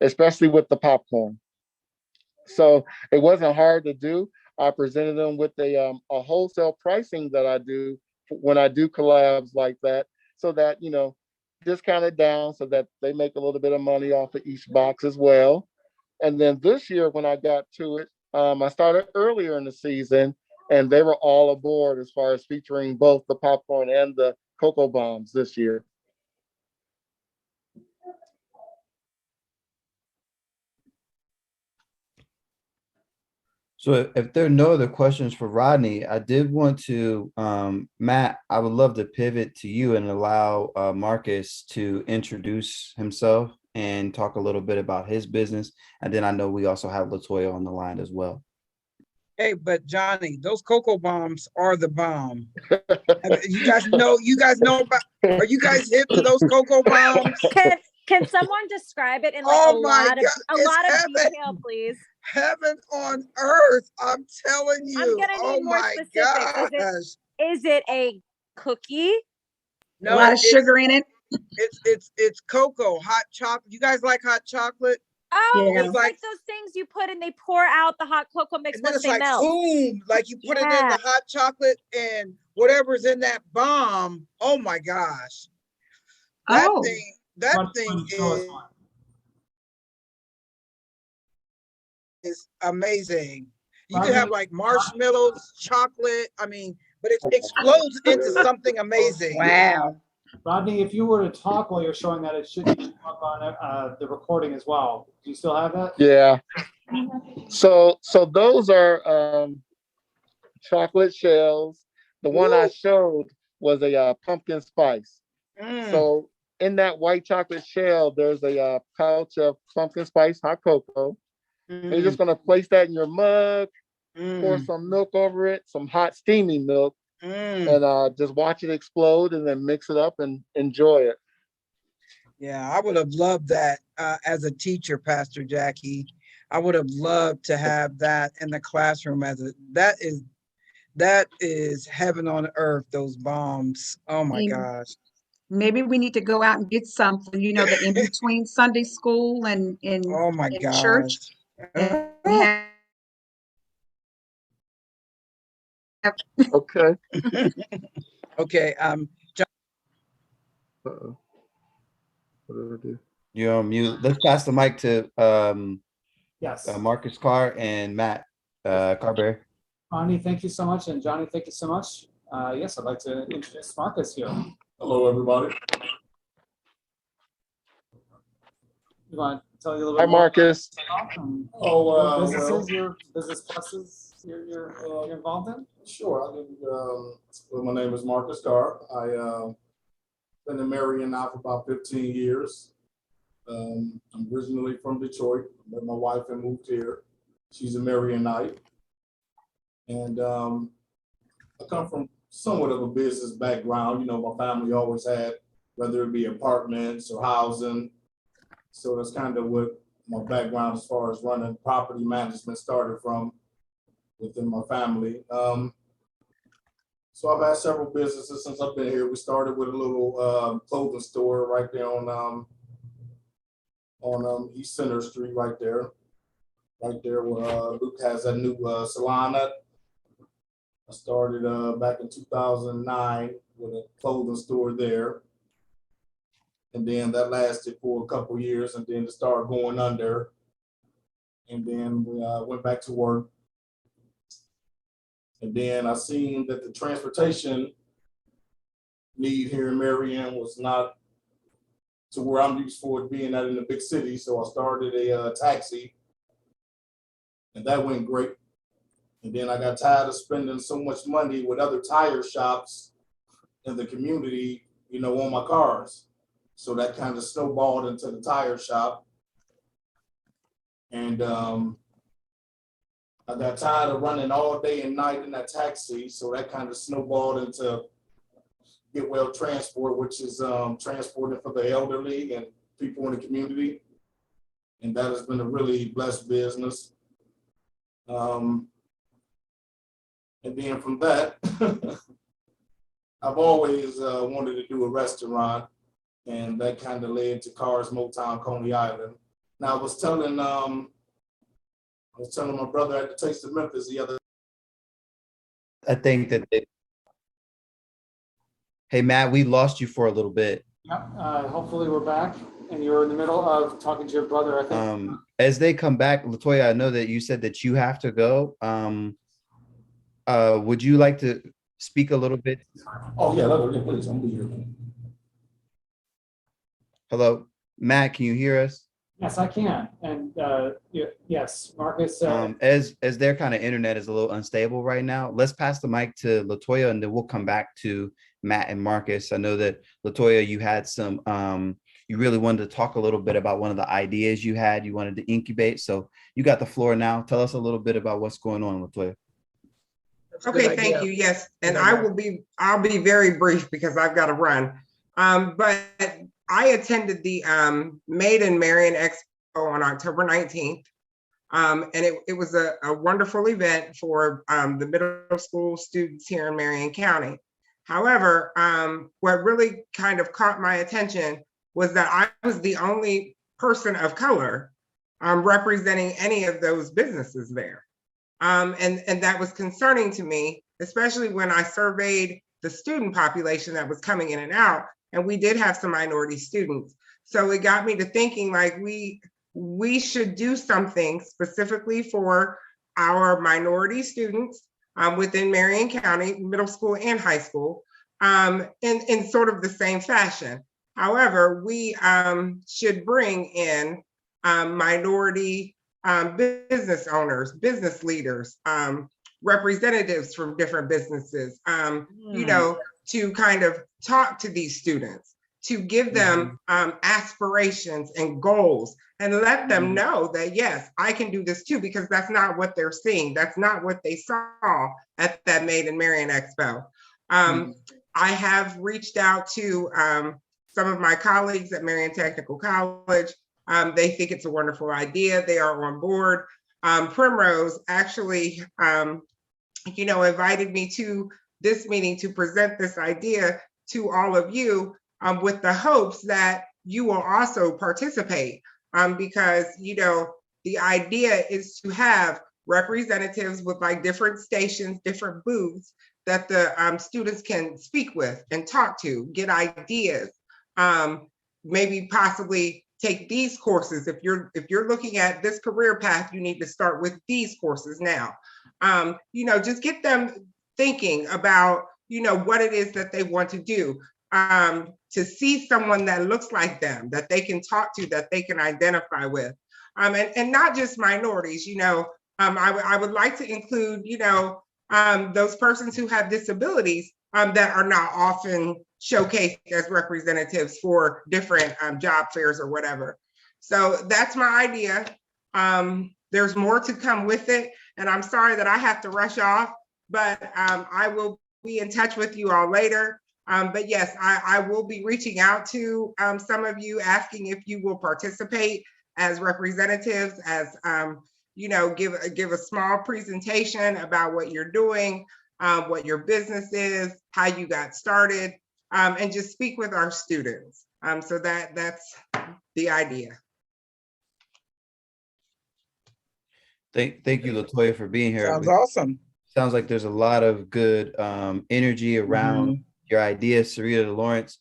especially with the popcorn. So it wasn't hard to do. I presented them with a wholesale pricing that I do when I do collabs like that, so that, discount it down so that they make a little bit of money off of each box as well. And then this year, when I got to it, I started earlier in the season, and they were all aboard as far as featuring both the popcorn and the cocoa bombs this year. So if there are no other questions for Rodney, I did want to, Matt, I would love to pivot to you and allow Marcus to introduce himself and talk a little bit about his business. And then I know we also have LaToya on the line as well. Hey, but Johnny, those cocoa bombs are the bomb. You guys know about, are you guys hip to those cocoa bombs? Can someone describe it in Oh a my lot of God, it's heaven. detail, please? Heaven on earth, I'm telling you. I'm gonna Oh need more my specifics. gosh. Is it a cookie? A lot of sugar in it. It's cocoa, hot chocolate. You guys like hot chocolate? Oh, Yeah. it's like those things you put and they pour out the hot cocoa mix And then once it's they like melt. boom, like you put it in Yeah. the hot chocolate and whatever's in that bomb. Oh my gosh. That Oh. thing is amazing. You can have like marshmallows, chocolate. I mean, but it explodes into something amazing. Wow. Rodney, if you were to talk while you're showing that, it should be up on the recording as well. Do you still have that? Yeah. So those are chocolate shells. The one I showed was a pumpkin spice. So in that white chocolate shell, there's a pouch of pumpkin spice hot cocoa. And you're just gonna place that in your mug, pour some milk over it, some hot steamy milk, and just watch it explode, and then mix it up and enjoy it. Yeah, I would have loved that as a teacher, Pastor Jackie. I would have loved to have that in the classroom that is heaven on earth, those bombs. Oh my gosh. Maybe we need to go out and get something, the in between Sunday school and Oh my in gosh. church. And have Okay. Okay. Uh-oh. What did I do? You're on mute. Let's pass the mic to Yes. Marcus Carr and Matt Carberry. Ronnie, thank you so much. And Johnny, thank you so much. Yes, I'd like to introduce Marcus here. Hello, everybody. You want to tell you a little bit Hi, more Marcus. Oh, your businesses, well, your business pluses you're involved in? sure. I'll give you, well, my name is Marcus Carr. I been in Marion now for about 15 years. I'm originally from Detroit. I met my wife and moved here. She's a Marionite. And I come from somewhat of a business background. My family always had, whether it be apartments or housing. So that's kind of what my background as far as running property management started from within my family. So I've had several businesses since I've been here. We started with a little clothing store right there on East Center Street, right there where Luke has that new salon at. I started back in 2009 with a clothing store there. And then that lasted for a couple years, and then it started going under. And then we went back to work. And then I seen that the transportation need here in Marion was not to where I'm used for it being out in the big city. So I started a taxi, and that went great. And then I got tired of spending so much money with other tire shops in the community, on my cars. So that kind of snowballed into the tire shop. And I got tired of running all day and night in that taxi. So that kind of snowballed into Get Well Transport, which is transporting for the elderly and people in the community. And that has been a really blessed business. And then from that, I've always wanted to do a restaurant. And that kind of led to Cars Motown Coney Island. Now I was telling my brother at the Taste of Memphis the other. I think that hey, Matt, we lost you for a little bit. Yep, hopefully we're back and you're in the middle of talking to your brother, I think. As they come back, Latoya, I know that you said that you have to go. Would you like to speak a little bit? Oh, yeah, please, I'm be here. Hello, Matt, can you hear us? Yes, I can. And yes, Marcus. As their kind of internet is a little unstable right now, let's pass the mic to Latoya and then we'll come back to Matt and Marcus. I know that Latoya, you had some, you really wanted to talk a little bit about one of the ideas you had, you wanted to incubate. So you got the floor now. Tell us a little bit about what's going on, Latoya. Okay, thank you. Yes, and I'll be very brief because I've got to run. But I attended the Made in Marion Expo on October 19th. And it was a wonderful event for the middle school students here in Marion County. However, what really kind of caught my attention was that I was the only person of color representing any of those businesses there. And that was concerning to me, especially when I surveyed the student population that was coming in and out, and we did have some minority students. So it got me to thinking like we should do something specifically for our minority students within Marion County, middle school and high school, in sort of the same fashion. However, we should bring in minority business owners, business leaders, representatives from different businesses, you know, to kind of talk to these students, to give them aspirations and goals and let them know that, yes, I can do this too, because that's not what they're seeing. That's not what they saw at that Made in Marion Expo. I have reached out to some of my colleagues at Marion Technical College. They think it's a wonderful idea. They are on board. Primrose actually, you know, invited me to this meeting to present this idea to all of you with the hopes that you will also participate because, you know, the idea is to have representatives with like different stations, different booths that the students can speak with and talk to, get ideas, maybe possibly take these courses. If you're looking at this career path, you need to start with these courses now. You know, just get them thinking about, you know, what it is that they want to do. To see someone that looks like them, that they can talk to, that they can identify with. And not just minorities, you know, I would like to include, you know, those persons who have disabilities that are not often showcased as representatives for different job fairs or whatever. So that's my idea. There's more to come with it. And I'm sorry that I have to rush off, but I will be in touch with you all later. But yes, I will be reaching out to some of you asking if you will participate as representatives, as you know, give a small presentation about what you're doing, what your business is, how you got started, and just speak with our students. So that's the idea. Thank you, Latoya, for being here. Sounds awesome. Sounds like there's a lot of good energy around your idea. Sarita Lawrence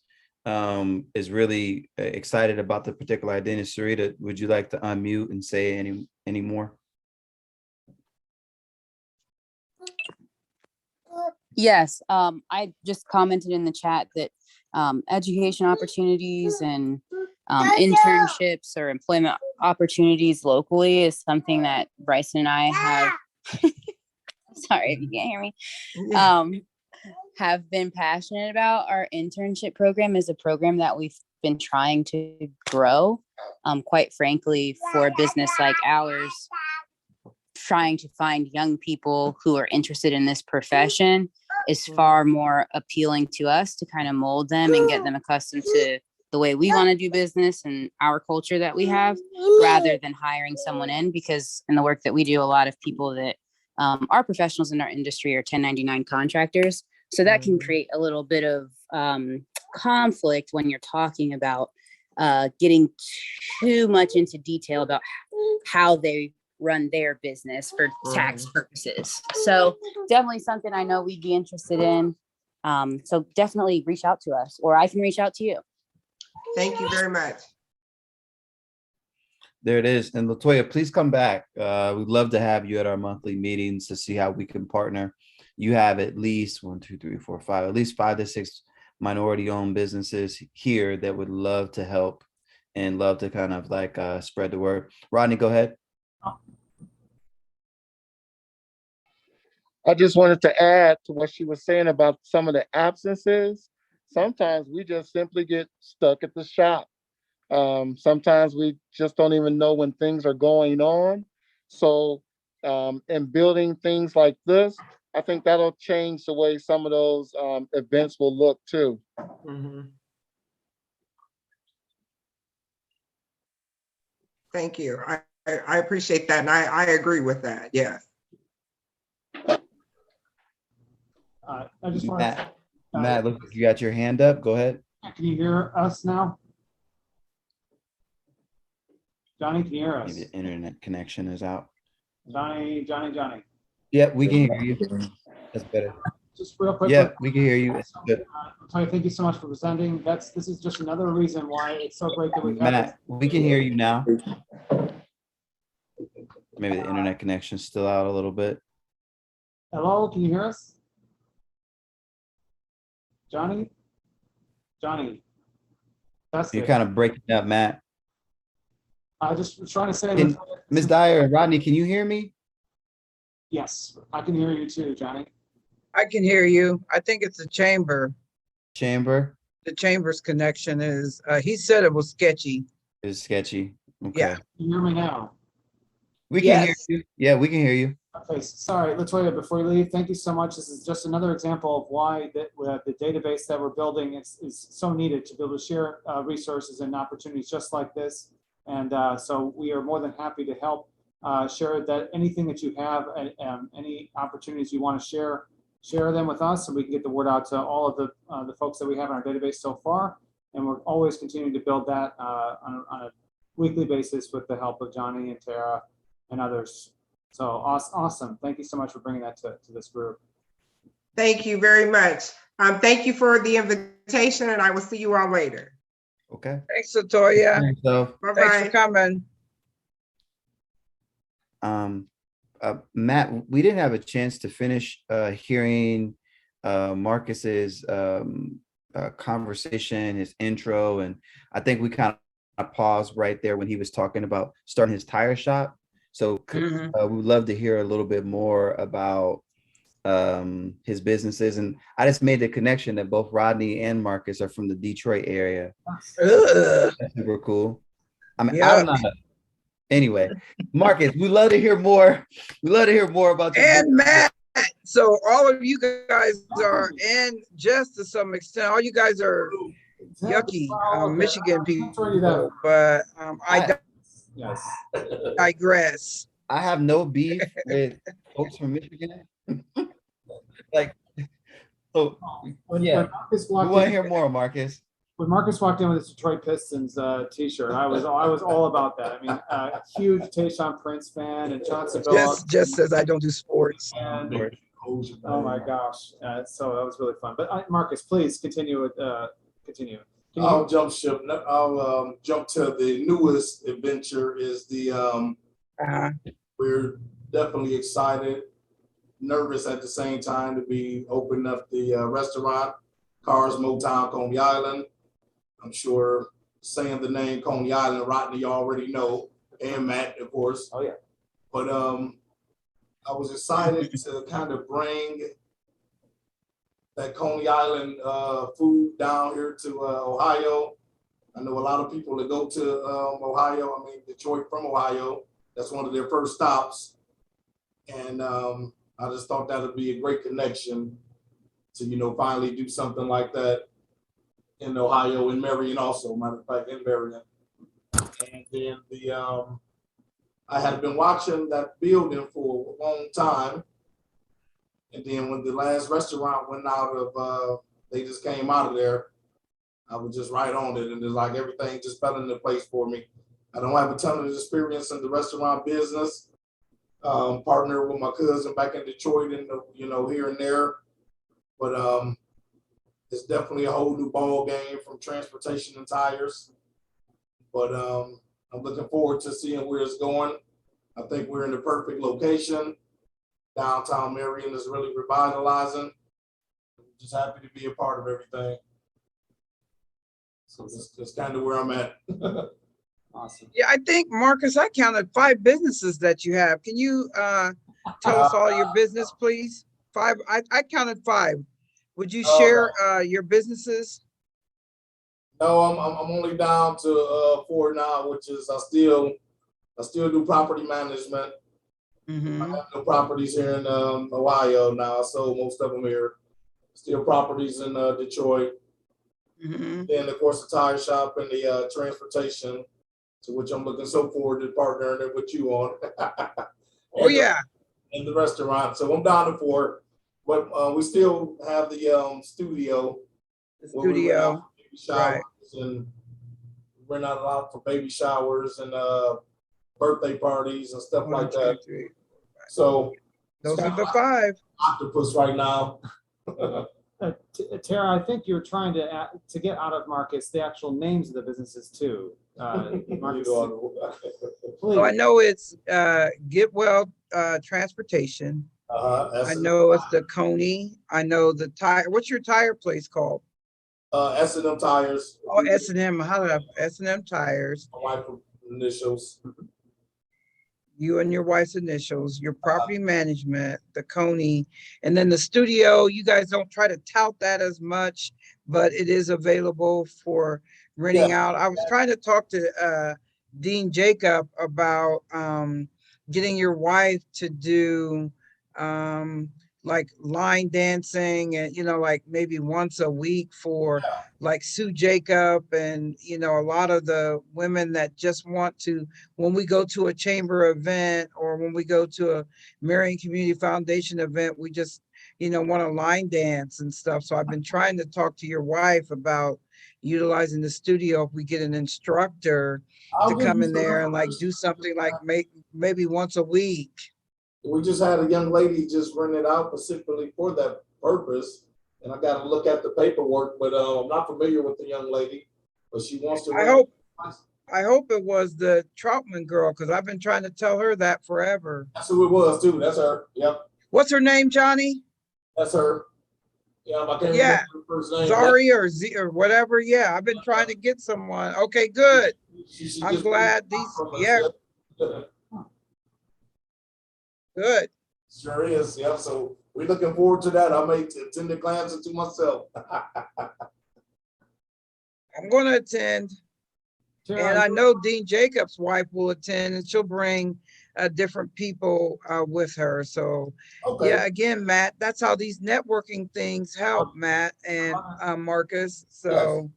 is really excited about the particular idea. Sarita, would you like to unmute and say any more? Yes, I just commented in the chat that education opportunities and internships or employment opportunities locally is something that Bryson and I have, sorry if you can't hear me, have been passionate about. Our internship program is a program that we've been trying to grow. Quite frankly, for a business like ours, trying to find young people who are interested in this profession is far more appealing to us to kind of mold them and get them accustomed to the way we want to do business and our culture that we have, rather than hiring someone in, because in the work that we do, a lot of people that are professionals in our industry are 1099 contractors. So that can create a little bit of conflict when you're talking about getting too much into detail about how they run their business for tax purposes. So definitely something I know we'd be interested in. So definitely reach out to us, or I can reach out to you. Thank you very much. There it is. And Latoya, please come back. We'd love to have you at our monthly meetings to see how we can partner. You have at least 1, 2, 3, 4, 5, at least 5 to 6 minority-owned businesses here that would love to help and love to kind of like spread the word. Rodney, go ahead. I just wanted to add to what she was saying about some of the absences. Sometimes we just simply get stuck at the shop. Sometimes we just don't even know when things are going on. So in building things like this, I think that'll change the way some of those events will look too. Thank you. I appreciate that. And I agree with that. Yes. I just want to. Matt, look, you got your hand up. Go ahead. Can you hear us now? Johnny, can you hear us? Maybe the internet connection is out. Johnny. Yeah, we can hear you. That's better. Just real quick. Yeah, we can hear you. It's good. Tony, thank you so much for presenting. This is just another reason why it's so great that we have Matt, we can hear you now. Maybe the internet connection's still out a little bit. Hello, can you hear us? Johnny? That's You're it. kind of breaking up, Matt. I just was trying to say. Ms. Dyer and Rodney, can you hear me? Yes, I can hear you too, Johnny. I can hear you. I think it's the chamber. The chamber's connection is, he said it was sketchy. It's sketchy. Okay. Yeah. Can you hear me now? We can Yes. hear you. Yeah, we can hear you. Okay, sorry, Latoya, before you leave, thank you so much. This is just another example of why the database that we're building is so needed to be able to share resources and opportunities just like this. And so we are more than happy to help share that anything that you have, any opportunities you want to share them with us, so we can get the word out to all of the folks that we have in our database so far. And we're always continuing to build that on a weekly basis with the help of Johnny and Tara and others. So awesome. Thank you so much for bringing that to this group. Thank you very much. Thank you for the invitation, and I will see you all later. Okay. Thanks, Latoya. So, Thanks for Bye-bye. coming. Matt, we didn't have a chance to finish hearing Marcus's conversation, his intro, and I think we kind of paused right there when he was talking about starting his tire shop. So we would love to hear a little bit more about his businesses. And I just made the connection that both Rodney and Marcus are from the Detroit area. That's super cool. I mean, I don't know. Anyway, Marcus, we love to hear more. We love to hear more about your And business. Matt, so all of you guys are, and just to some extent, all you guys are yucky Michigan people, but I Yes. digress. I have no beef with folks from Michigan. Like, so yeah, we want to hear more, Marcus. When Marcus walked in with his Detroit Pistons t-shirt, I was all about that. I mean, a huge Tayshaun Prince fan and Chauncey Billups. Just says I don't do sports. And, oh my gosh, so that was really fun. But Marcus, please continue with continue. I'll jump ship. I'll jump to the newest adventure. Is the we're definitely excited, nervous at the same time to be opening up the restaurant, Cars Motown Coney Island. I'm sure saying the name Coney Island, Rodney, you already know, and Matt, of course. Oh yeah. But I was excited to kind of bring that Coney Island food down here to Ohio. I know a lot of people that go to Ohio, I mean, Detroit from Ohio. That's one of their first stops. And I just thought that would be a great connection to, you know, finally do something like that in Ohio, in Marion also, matter of fact, in Marion. And then I had been watching that building for a long time. And then when the last restaurant went out of, they just came out of there, I was just right on it, and it's like everything just fell into place for me. I don't have a ton of experience in the restaurant business. Partner with my cousin back in Detroit, and here and there, but it's definitely a whole new ball game from transportation and tires. But I'm looking forward to seeing where it's going. I think we're in the perfect location. Downtown Marion is really revitalizing. Just happy to be a part of everything. So that's kind of where I'm at. Awesome. Yeah, I think, Marcus, I counted 5 businesses that you have. Can you tell us all your business, please? 5. I counted 5. Would you share your businesses? No, I'm only down to 4 now, which is I still do property management. Mm-hmm. I have no properties here in Ohio now. I sold most of them here. Still properties in Detroit. Mm-hmm. Then of course the tire shop and the transportation, to which I'm looking so forward to partnering with you on. Oh yeah. And the restaurant. So I'm down to 4, but we still have the studio. The studio. Baby showers Right. and rent out a lot for baby showers and birthday parties and stuff like that. So those are the 5. Octopus right now. Tara, I think you're trying to get out of Marcus the actual names of the businesses too. Marcus, So I know it's Get Well Transportation. I know it's the Coney. I know the tire. What's your tire place called? S&M Tires. Oh, S&M. How do I? S&M Tires. My wife's initials. You and your wife's initials, your property management, the Coney, and then the studio. You guys don't try to tout that as much, but it is available for renting out. I was trying to talk to Dean Jacob about getting your wife to do like line dancing and, like maybe once a week for like Sue Jacob and, a lot of the women that just want to, when we go to a chamber event or when we go to a Marion Community Foundation event, we just, want to line dance and stuff. So I've been trying to talk to your wife about utilizing the studio if we get an instructor to come in there and like do something like maybe once a week. We just had a young lady just rent it out specifically for that purpose. And I got to look at the paperwork, but I'm not familiar with the young lady, but she wants to. I hope it was the Troutman girl, because I've been trying to tell her that forever. That's who it was too. That's her. Yep. What's her name, Johnny? That's her. Yeah, I can't remember her first name. Zari or Z or whatever. Yeah, I've been trying to get someone. Okay, good. I'm glad these. Good. Sure is. Yeah. So we're looking forward to that. I may attend the classes to myself. I'm going to attend. And I know Dean Jacobs' wife will attend, and she'll bring different people with her. So, yeah, again, Matt, that's how these networking things help, Matt and Marcus. So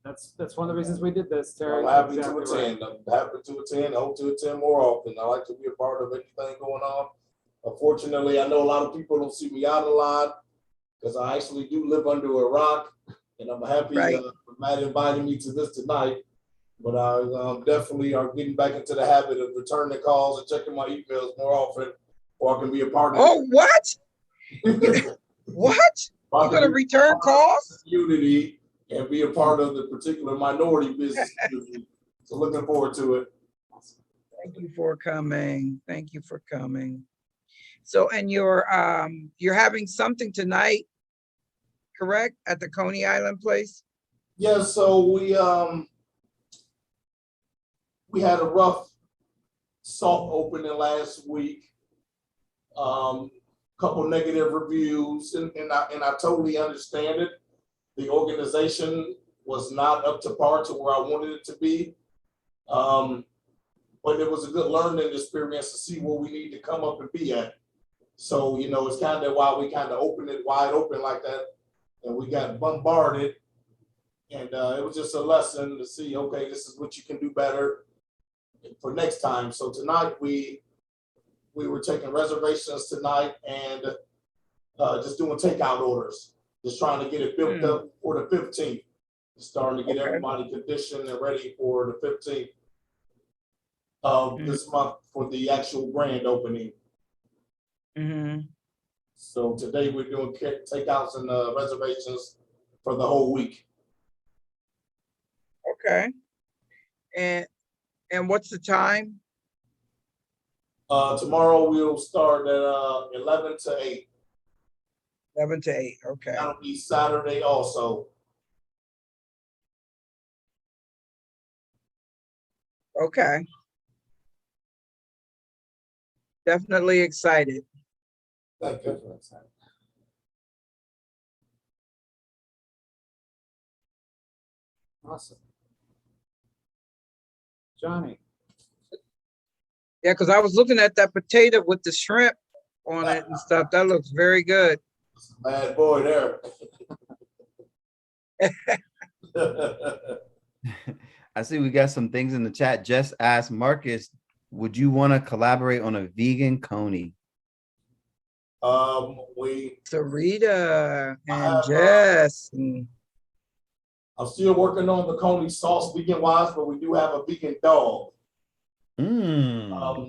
that's one of the reasons we did this, Terry. I'm happy to attend. I'm happy to attend. I hope to attend more often. I like to be a part of anything going on. Unfortunately, I know a lot of people don't see me out a lot because I actually do live under a rock, and I'm happy Matt invited me to this tonight. But I definitely are getting back into the habit of returning calls and checking my emails more often, or I can be a part of it. Oh, what? What? You're going to return calls? Community and be a part of the particular minority business community. So looking forward to it. Thank you for coming. Thank you for coming. So, and you're having something tonight, correct? At the Coney Island place? Yeah, so we had a rough soft opening last week. Couple negative reviews, and I totally understand it. The organization was not up to par to where I wanted it to be. But it was a good learning experience to see where we need to come up and be at. So, it's kind of why we kind of opened it wide open like that, and we got bombarded. And it was just a lesson to see, okay, this is what you can do better for next time. So tonight we were taking reservations tonight and just doing takeout orders, just trying to get it built up for the 15th. starting to get Okay. everybody conditioned and ready for the 15th of this month for the actual grand opening. Mm-hmm. So today we're doing takeouts and reservations for the whole week. Okay. And what's the time? Tomorrow we'll start at 11 to 8. 11 to 8. Okay. That'll be Saturday also. Okay. Definitely excited. Thank you. Awesome. Johnny. Yeah, because I was looking at that potato with the shrimp on it and stuff. That looks very good. Bad boy there. I see we got some things in the chat. Jess asked Marcus, would you want to collaborate on a vegan coney? Sarita and have, Jess. And I'm still working on the coney sauce vegan wise, but we do have a vegan dog.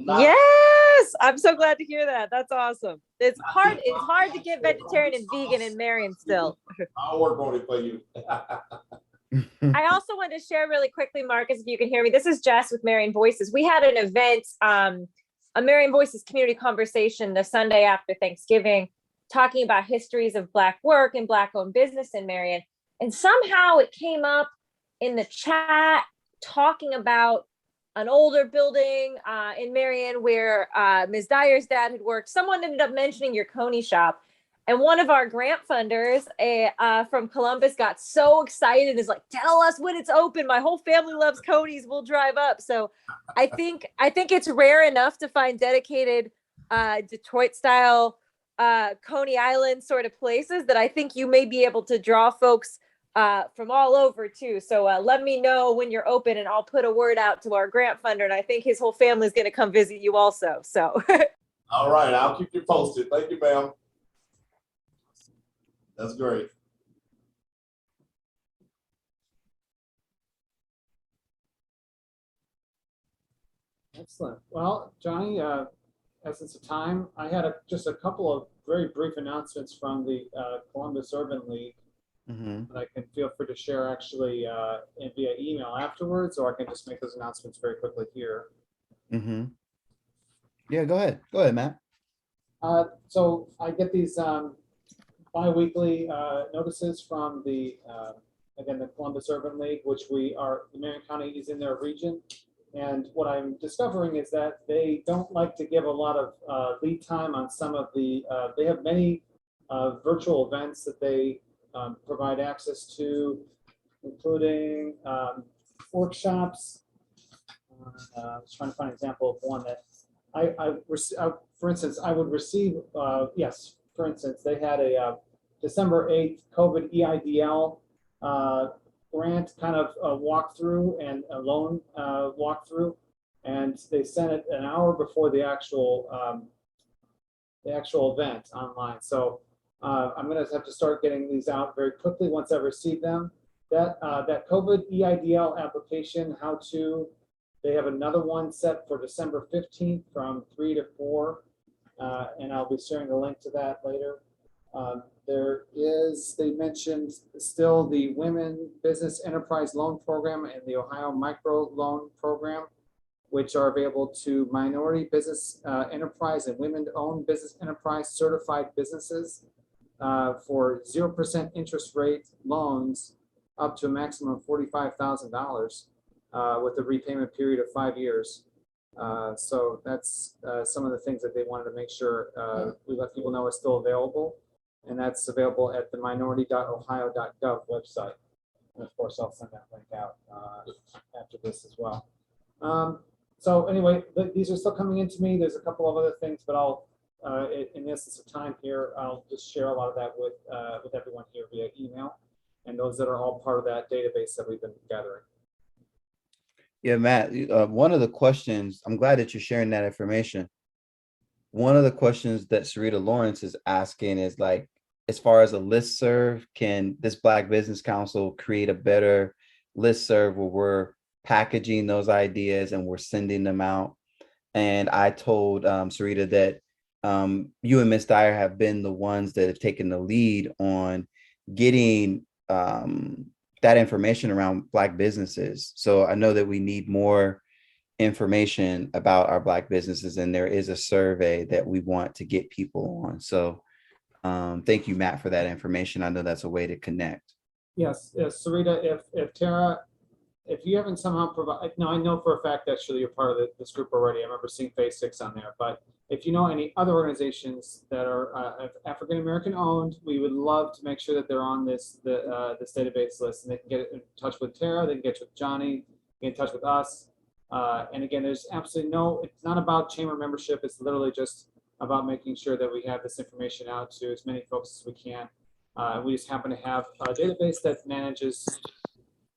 Yes, I'm so glad to hear that. That's awesome. It's hard to get vegetarian and vegan in Marion still. I'll work on it for you. I also wanted to share really quickly, Marcus, if you can hear me. This is Jess with Marion Voices. We had an event, a Marion Voices community conversation the Sunday after Thanksgiving, talking about histories of Black work and Black-owned business in Marion. And somehow it came up in the chat talking about an older building in Marion where Ms. Dyer's dad had worked. Someone ended up mentioning your coney shop. And one of our grant funders from Columbus got so excited and is like, tell us when it's open. My whole family loves conies. We'll drive up. So I think it's rare enough to find dedicated Detroit style Coney Island sort of places that I think you may be able to draw folks from all over too. So let me know when you're open and I'll put a word out to our grant funder. And I think his whole family is going to come visit you also. So. All right. I'll keep you posted. Thank you, ma'am. That's great. Excellent. Well, Johnny, essence of time, I had just a couple of very brief announcements from the Columbus Urban League that I can feel free to share actually via email afterwards, or I can just make those announcements very quickly here. Yeah, go ahead. Go ahead, Matt. So I get these bi-weekly notices from the, again, the Columbus Urban League, which the Marion County is in their region. And what I'm discovering is that they don't like to give a lot of lead time on some of the, they have many virtual events that they provide access to, including workshops. I was trying to find an example of one that for instance, I would receive, yes, for instance, they had a December 8th COVID EIDL grant kind of walkthrough and a loan walkthrough, and they sent it an hour before the actual event online. So I'm going to have to start getting these out very quickly once I receive them. That COVID EIDL application, how to, they have another one set for December 15th from 3 to 4, and I'll be sharing the link to that later. There is, they mentioned still the Women Business Enterprise Loan Program and the Ohio Micro Loan Program, which are available to minority business enterprise and women-owned business enterprise certified businesses for 0% interest rate loans up to a maximum of $45,000 with a repayment period of 5 years. So that's some of the things that they wanted to make sure we let people know is still available. And that's available at the minority.ohio.gov website. And of course, I'll send that link out after this as well. So anyway, these are still coming into me. There's a couple of other things, but I'll, in the essence of time here, I'll just share a lot of that with everyone here via email. And those that are all part of that database that we've been gathering. Yeah, Matt, one of the questions, I'm glad that you're sharing that information. One of the questions that Sarita Lawrence is asking is like, as far as a listserv, can this Black Business Council create a better listserv where we're packaging those ideas and we're sending them out? And I told Sarita that you and Miss Dyer have been the ones that have taken the lead on getting that information around Black businesses. So I know that we need more information about our Black businesses, and there is a survey that we want to get people on. So thank you, Matt, for that information. I know that's a way to connect. Yes, yes, Sarita, if Tara, if you haven't somehow provided, now I know for a fact actually you're part of this group already. I remember seeing Phase 6 on there, but if you know any other organizations that are African American owned, we would love to make sure that they're on this database list, and they can get in touch with Tara, they can get with Johnny, get in touch with us. And again, there's absolutely it's not about chamber membership. It's literally just about making sure that we have this information out to as many folks as we can. We just happen to have a database that manages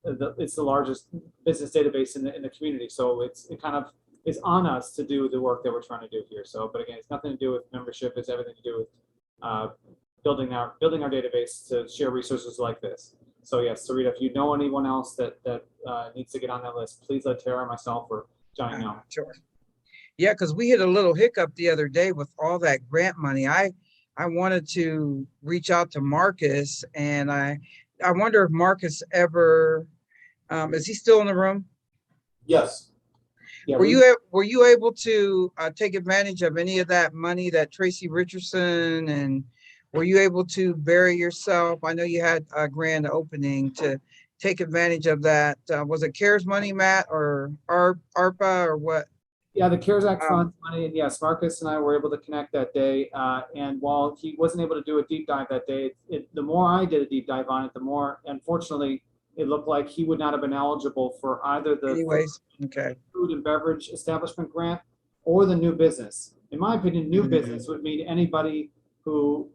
it's the largest business database in the community. So it kind of is on us to do the work that we're trying to do here. So, but again, it's nothing to do with membership. It's everything to do with building our database to share resources like this. So yes, Sarita, if you know anyone else that needs to get on that list, please let Tara, myself, or Johnny know. Sure. Yeah, because we hit a little hiccup the other day with all that grant money. I wanted to reach out to Marcus, and I wonder if Marcus ever, is he still in the room? Yes. Yeah, Were you able to take advantage of any of that money that Tracy Richardson, and were you able to bury yourself? I know you had a grand opening to take advantage of that. Was it CARES money, Matt, or ARPA, or what? Yeah, the CARES Act funds money, and yes, Marcus and I were able to connect that day. And while he wasn't able to do a deep dive that day, the more I did a deep dive on it, the more, unfortunately, it looked like he would not have been eligible for either the food and beverage establishment grant or the new business. In my opinion, new business would mean anybody who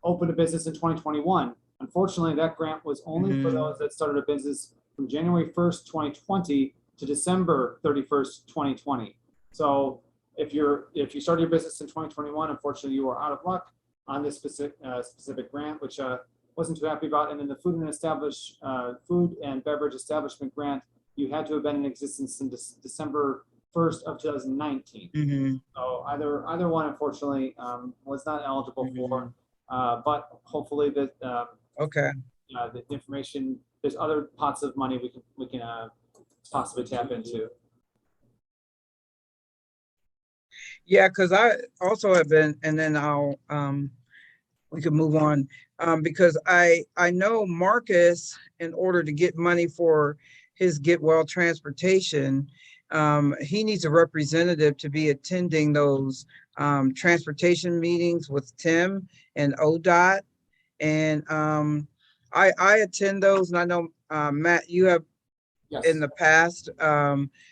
opened a business in 2021. Unfortunately, that grant was only for those that started a business from January 1st, 2020 to December 31st, 2020. So if you started your business in 2021, unfortunately, you were out of luck on this specific grant, which wasn't too happy about. And then the food and beverage establishment grant, you had to have been in existence since December 1st of 2019. So either one, unfortunately, was not eligible for. But hopefully that the information, there's other pots of money we can possibly tap into. Yeah, because I also have been, and then we can move on, because I know Marcus, in order to get money for his Get Well transportation, he needs a representative to be attending those transportation meetings with Tim and ODOT. And I attend those, and I know Matt, you have in the past.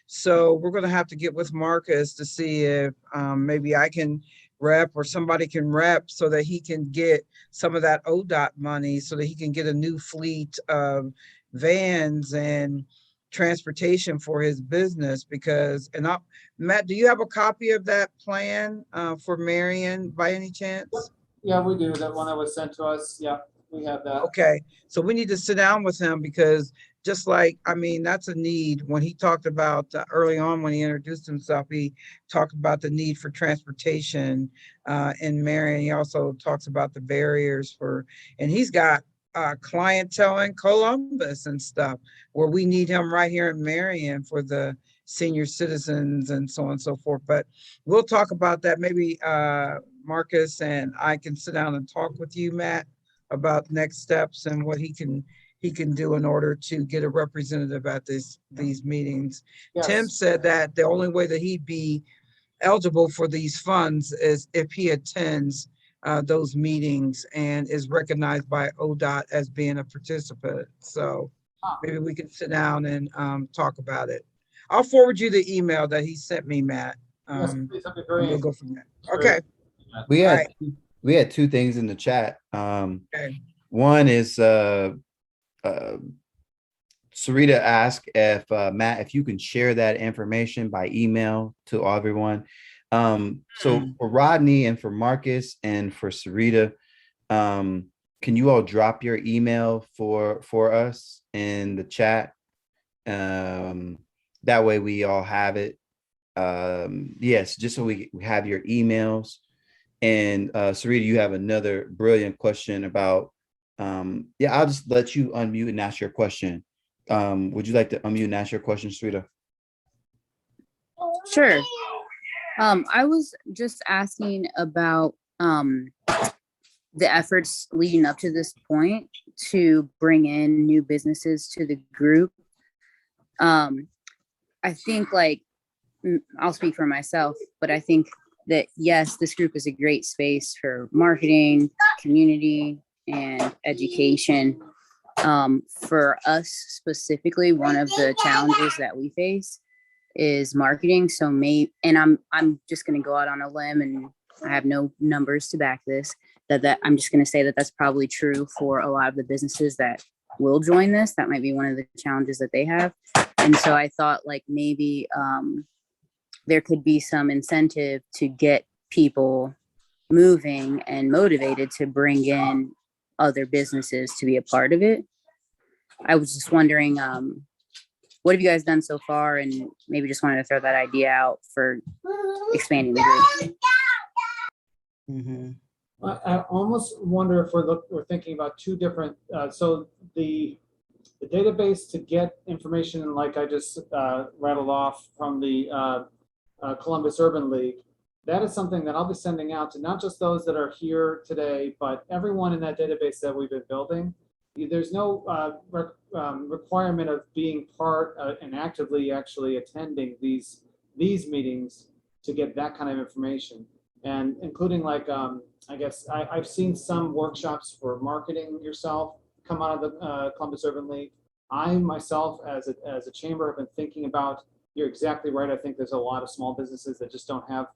So we're going to have to get with Marcus to see if maybe I can rep or somebody can rep so that he can get some of that ODOT money so that he can get a new fleet of vans and transportation for his business. Because, and Matt, do you have a copy of that plan for Marion by any chance? Yeah, we do. That one that was sent to us. Yeah, we have that. Okay, so we need to sit down with him, because just like, I mean, that's a need. When he talked about early on, when he introduced himself, he talked about the need for transportation in Marion. He also talks about the barriers and he's got clientele in Columbus and stuff, where we need him right here in Marion for the senior citizens and so on and so forth. But we'll talk about that. Maybe Marcus and I can sit down and talk with you, Matt, about next steps and what he can do in order to get a representative at these meetings. Yes. Tim said that the only way that he'd be eligible for these funds is if he attends those meetings and is recognized by ODOT as being a participant. So maybe we can sit down and talk about it. I'll forward you the email that he sent me, Matt. Yes, please, that'd be we'll go from there. Okay. We had two things in the chat. One is Sarita asked if Matt, if you can share that information by email to everyone. So for Rodney and for Marcus and for Sarita, Can you all drop your email for us in the chat? That way we all have it. Yes, just so we have your emails. And Sarita, you have another brilliant question about, yeah, I'll just let you unmute and ask your question. Would you like to unmute and ask your question, Sarita? Sure. I was just asking about the efforts leading up to this point to bring in new businesses to the group. I think, like, I'll speak for myself, but I think that, yes, this group is a great space for marketing, community, and education. For us specifically, one of the challenges that we face is marketing. So and I'm just going to go out on a limb, and I have no numbers to back this, that I'm just going to say that that's probably true for a lot of the businesses that will join this. That might be one of the challenges that they have. And so I thought, like, maybe there could be some incentive to get people moving and motivated to bring in other businesses to be a part of it. I was just wondering, what have you guys done so far? And maybe just wanted to throw that idea out for expanding the group. Mm-hmm. I almost wonder if we're thinking about two different, so the database to get information, like I just rattled off from the Columbus Urban League, that is something that I'll be sending out to not just those that are here today, but everyone in that database that we've been building. There's no requirement of being part and actively actually attending these meetings to get that kind of information. And including, like, I guess I've seen some workshops for marketing yourself come out of the Columbus Urban League. I myself, as a chamber, have been thinking about, you're exactly right. I think there's a lot of small businesses that just don't have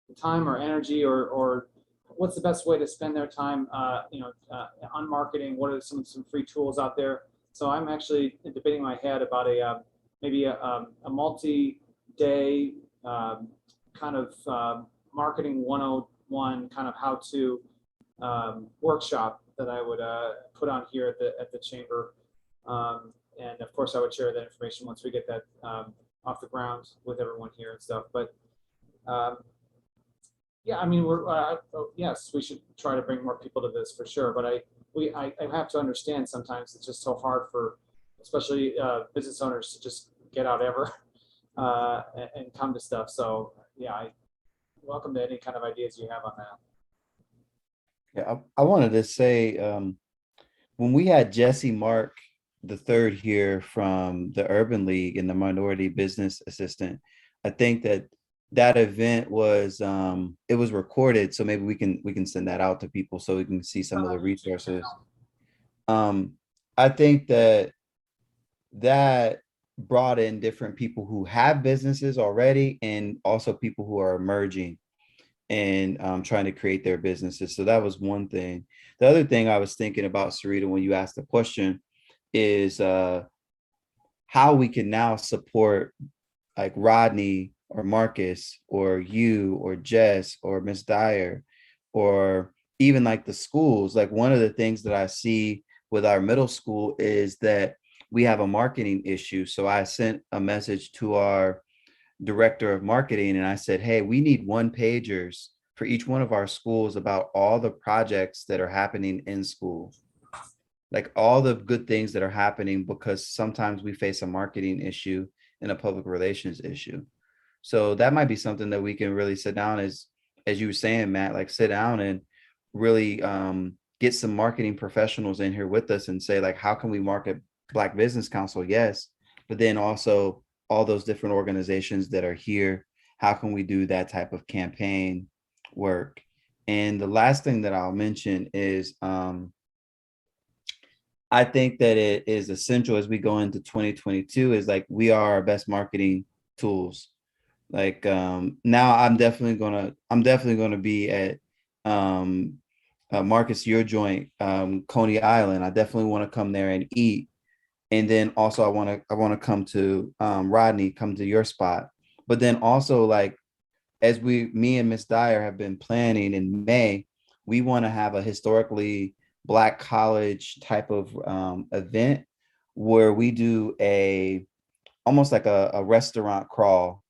the time or energy or what's the best way to spend their time, on marketing. What are some free tools out there? So I'm actually debating in my head about maybe a multi-day kind of marketing 101 kind of how-to workshop that I would put on here at the chamber. And of course, I would share that information once we get that off the ground with everyone here and stuff. But yeah, I mean, yes, we should try to bring more people to this for sure. But I have to understand sometimes it's just so hard for, especially business owners, to just get out ever and come to stuff. So yeah, welcome to any kind of ideas you have on that. Yeah, I wanted to say, when we had Jesse Mark the third here from the Urban League and the Minority Business Assistant, I think that event was it was recorded, so maybe we can send that out to people so we can see some of the resources. I think that brought in different people who have businesses already and also people who are emerging and trying to create their businesses. So that was one thing. The other thing I was thinking about, Sarita, when you asked the question, is how we can now support, like, Rodney or Marcus or you or Jess or Miss Dyer, or even like the schools. Like, one of the things that I see with our middle school is that we have a marketing issue. So I sent a message to our director of marketing and I said, hey, we need 1-pagers for each one of our schools about all the projects that are happening in school, like all the good things that are happening, because sometimes we face a marketing issue and a public relations issue. So that might be something that we can really sit down, as you were saying, Matt, like sit down and really get some marketing professionals in here with us and say, like, how can we market Black Business Council? Yes, but then also all those different organizations that are here, how can we do that type of campaign work? And the last thing that I'll mention is I think that it is essential as we go into 2022 is, like, we are our best marketing tools. Like, now I'm definitely gonna be at Marcus, your joint, Coney Island. I definitely want to come there and eat. And then also I want to come to Rodney, come to your spot. But then also, like, as me and Miss Dyer have been planning in May, we want to have a historically Black college type of event where we do almost like a restaurant crawl,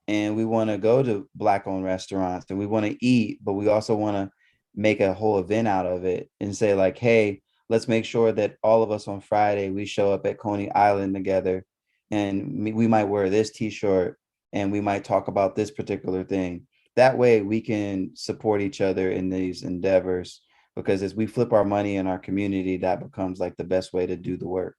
and we want to go to Black owned restaurants and we want to eat, but we also want to make a whole event out of it and say like, hey, let's make sure that all of us on Friday, we show up at Coney Island together, and we might wear this t-shirt and we might talk about this particular thing. That way we can support each other in these endeavors, because as we flip our money in our community, that becomes like the best way to do the work.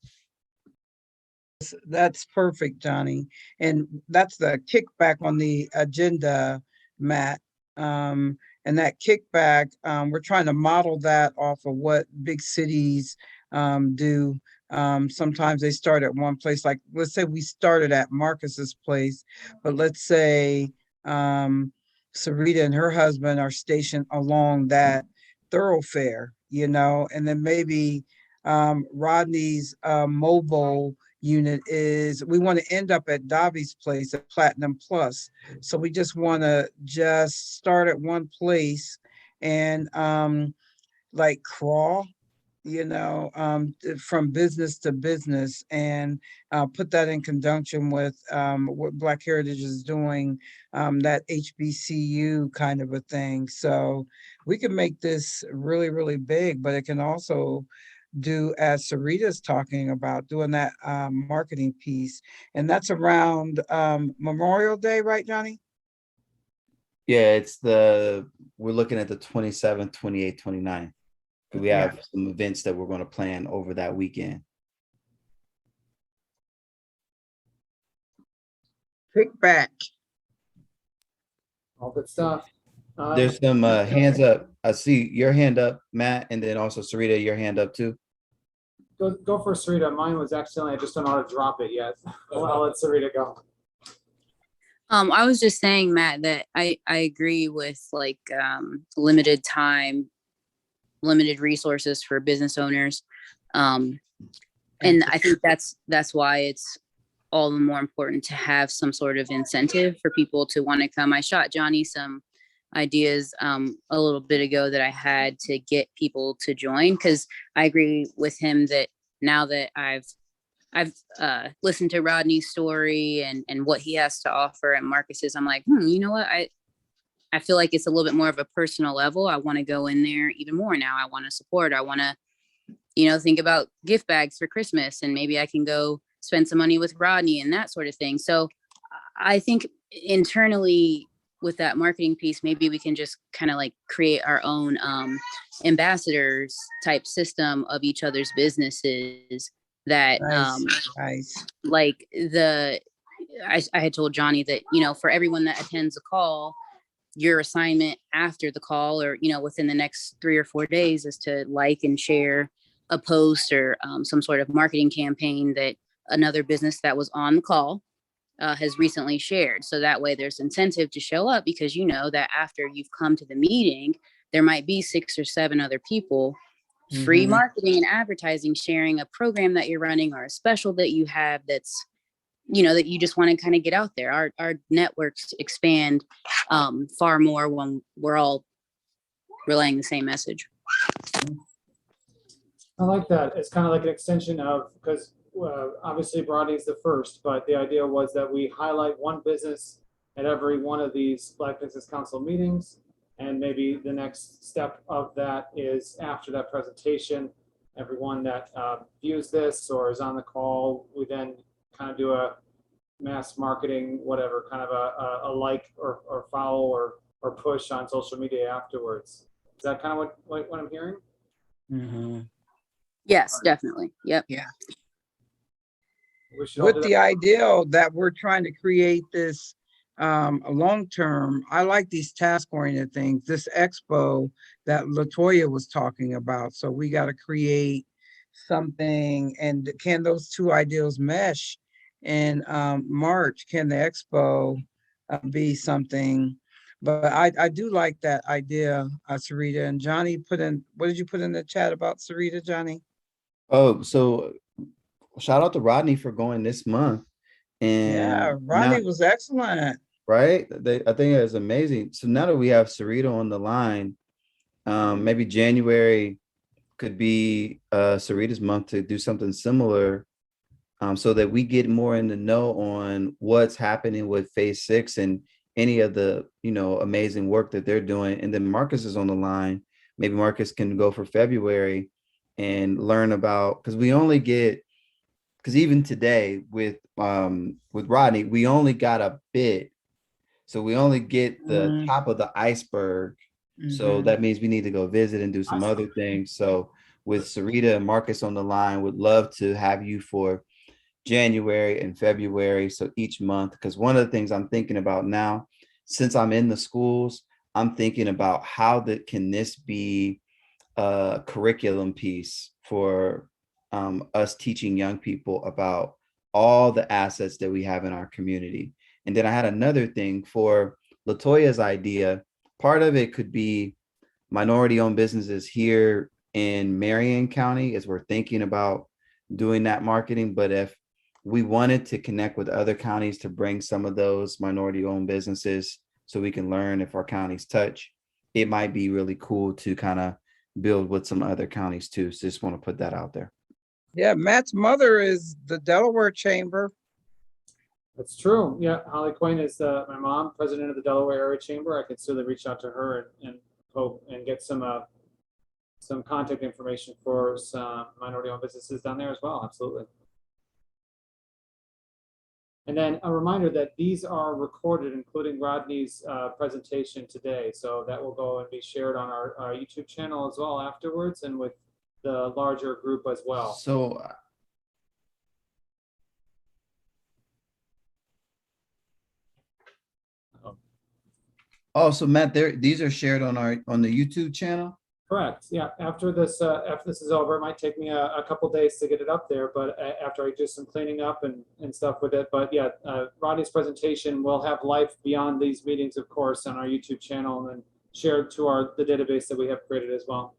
That's perfect, Johnny. And that's the kickback on the agenda, Matt. And that kickback, we're trying to model that off of what big cities do. Sometimes they start at one place, like let's say we started at Marcus's place, but let's say Sarita and her husband are stationed along that thoroughfare, and then maybe Rodney's mobile unit is, we want to end up at Davi's place at Platinum Plus. So we just want to just start at one place and like crawl, from business to business, and put that in conjunction with what Black Heritage is doing, that HBCU kind of a thing. So we can make this really, really big, but it can also do, as Sarita's talking about, doing that marketing piece. And that's around Memorial Day, right, Johnny? Yeah, we're looking at the 27th, 28th, 29th. We have some events that we're going to plan over that weekend. Kickback. All good stuff. There's some hands up. I see your hand up, Matt, and then also Sarita, your hand up too. Go for Sarita. Mine was accidentally, I just don't know how to drop it yet. I'll let Sarita go. I was just saying, Matt, that I agree with like limited time, limited resources for business owners. And I think that's why it's all the more important to have some sort of incentive for people to want to come. I shot Johnny some ideas a little bit ago that I had to get people to join, because I agree with him that now that I've listened to Rodney's story and what he has to offer and Marcus's, I'm like, you know what? I feel like it's a little bit more of a personal level. I want to go in there even more now. I want to support. I want to, think about gift bags for Christmas, and maybe I can go spend some money with Rodney and that sort of thing. So I think internally with that marketing piece, maybe we can just kind of like create our own ambassadors type system of each other's businesses that Nice. like I had told Johnny that, for everyone that attends a call, your assignment after the call or, within the next 3 or 4 days is to like and share a post or some sort of marketing campaign that another business that was on the call has recently shared. So that way there's incentive to show up, because that after you've come to the meeting, there might be 6 or 7 other people, free marketing and advertising, sharing a program that you're running or a special that you have that's, that you just want to kind of get out there. Our networks expand far more when we're all relaying the same message. I like that. It's kind of like an extension of, because obviously Rodney is the first, but the idea was that we highlight one business at every one of these Black Business Council meetings. And maybe the next step of that is after that presentation, everyone that views this or is on the call, we then kind of do a mass marketing, whatever, kind of a like or follow or push on social media afterwards. Is that kind of what I'm hearing? Yes, definitely. Yep. Yeah. With the ideal that we're trying to create this long term, I like these task oriented things, this expo that LaToya was talking about. So we got to create something, and can those two ideals mesh in March? Can the expo be something? But I do like that idea, Sarita. And Johnny what did you put in the chat about Sarita, Johnny? Oh, so shout out to Rodney for going this month. And yeah, Rodney was excellent. Right? I think it's amazing. So now that we have Sarita on the line, Maybe January could be Sarita's month to do something similar, so that we get more in the know on what's happening with phase 6 and any of the, amazing work that they're doing. And then Marcus is on the line. Maybe Marcus can go for February and learn about, because even today with Rodney, we only got a bit. So we only get the top of the iceberg. So that means we need to go visit and do some other things. So with Sarita and Marcus on the line, would love to have you for January and February. So each month, because one of the things I'm thinking about now, since I'm in the schools, I'm thinking about how can this be a curriculum piece for us teaching young people about all the assets that we have in our community. And then I had another thing for LaToya's idea. Part of it could be minority-owned businesses here in Marion County, as we're thinking about doing that marketing. But if we wanted to connect with other counties to bring some of those minority-owned businesses so we can learn if our counties touch, it might be really cool to kind of build with some other counties too. So just want to put that out there. Yeah, Matt's mother is the Delaware Chamber. That's true. Yeah, Holly Quinn is my mom, president of the Delaware Area Chamber. I could certainly reach out to her and hope and get some contact information for some minority-owned businesses down there as well. Absolutely. And then a reminder that these are recorded, including Rodney's presentation today. So that will go and be shared on our YouTube channel as well afterwards, and with the larger group as well. So so Matt, these are shared on the YouTube channel. Correct. Yeah. After this is over, it might take me a couple days to get it up there, but after I do some cleaning up and stuff with it. But yeah, Rodney's presentation will have life beyond these meetings, of course, on our YouTube channel, and then shared to the database that we have created as well.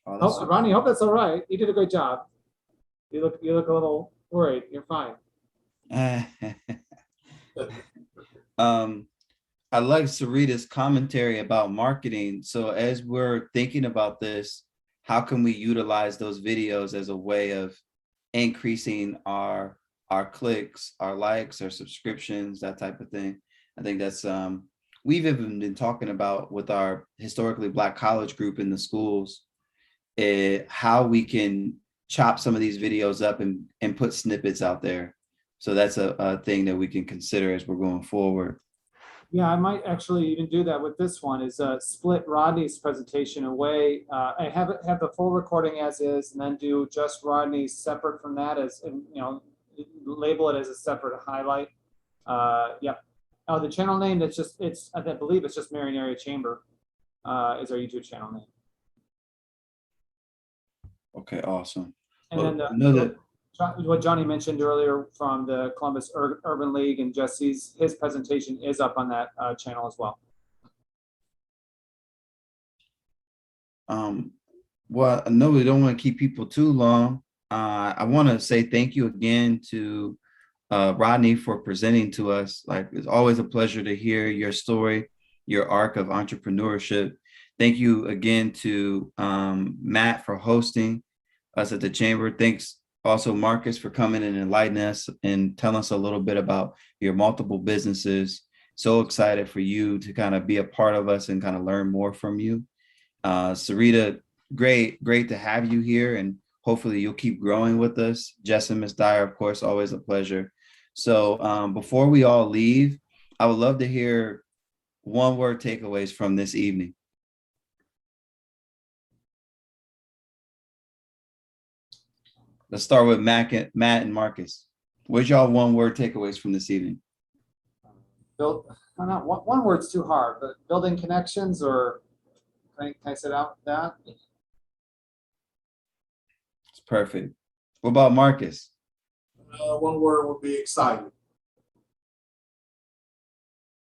Oh, Rodney, hope that's all right. You did a great job. You look a little worried. You're fine. I like Sarita's commentary about marketing. So as we're thinking about this, how can we utilize those videos as a way of increasing our clicks, our likes, our subscriptions, that type of thing? I think that's we've even been talking about with our historically Black college group in the schools, how we can chop some of these videos up and put snippets out there. So that's a thing that we can consider as we're going forward. Yeah, I might actually even do that with this one, is split Rodney's presentation away. I have the full recording as is, and then do just Rodney's separate from that, label it as a separate highlight. Yeah. Oh, the channel name, I believe it's just Marion Area Chamber is our YouTube channel name. Okay, awesome. And then what Johnny mentioned earlier from the Columbus Urban League and Jesse's, his presentation is up on that channel as well. Well, I know we don't want to keep people too long. I want to say thank you again to Rodney for presenting to us. Like, it's always a pleasure to hear your story, your arc of entrepreneurship. Thank you again to Matt for hosting us at the Chamber. Thanks also, Marcus, for coming and enlightening us and telling us a little bit about your multiple businesses. So excited for you to kind of be a part of us and kind of learn more from you. Sarita, great to have you here, and hopefully you'll keep growing with us. Jess and Ms. Dyer, of course, always a pleasure. So before we all leave, I would love to hear one-word takeaways from this evening. Let's start with Matt and Marcus. What's y'all one-word takeaways from this evening? One word's too hard, but building connections, or can I set out that? It's perfect. What about Marcus? One word would be excited.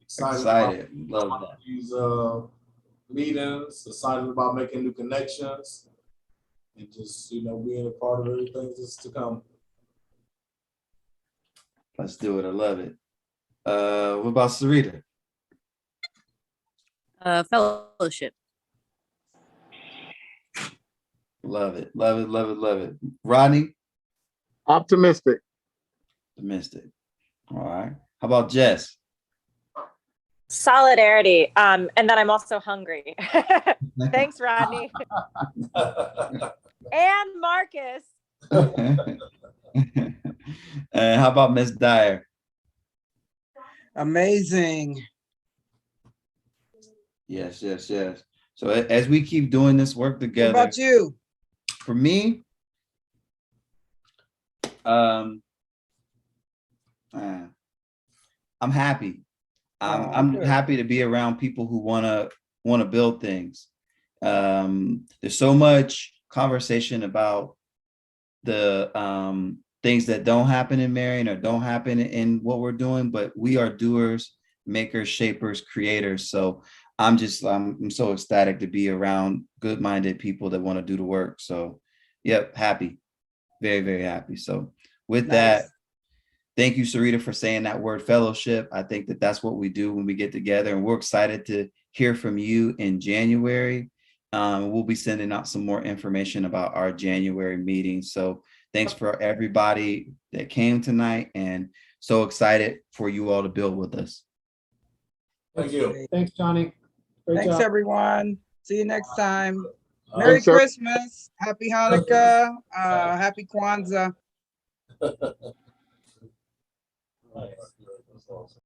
Excited. Love that. These meetings, excited about making new connections, and just, being a part of everything that's to come. Let's do it. I love it. What about Sarita? Fellowship. Love it. Love it. Love it. Love it. Rodney? Optimistic. Optimistic. All right. How about Jess? Solidarity. And then I'm also hungry. Thanks, Rodney. And Marcus. And how about Miss Dyer? Amazing. Yes, yes, yes. So as we keep doing this work What together, about you? for me, I'm happy. I'm good. happy to be around people who wanna build things. There's so much conversation about the things that don't happen in Marion or don't happen in what we're doing, but we are doers, makers, shapers, creators. So I'm so ecstatic to be around good-minded people that want to do the work. So yep, happy, very, very happy. So with that, Nice. thank you, Sarita, for saying that word fellowship. I think that that's what we do when we get together, and we're excited to hear from you in January. We'll be sending out some more information about our January meeting. So thanks for everybody that came tonight, and so excited for you all to build with us. Thank you. Thanks, Johnny. Great Thanks, job. everyone. See you next time. Merry Thanks, sir. Christmas. Happy Hanukkah. Happy Kwanzaa.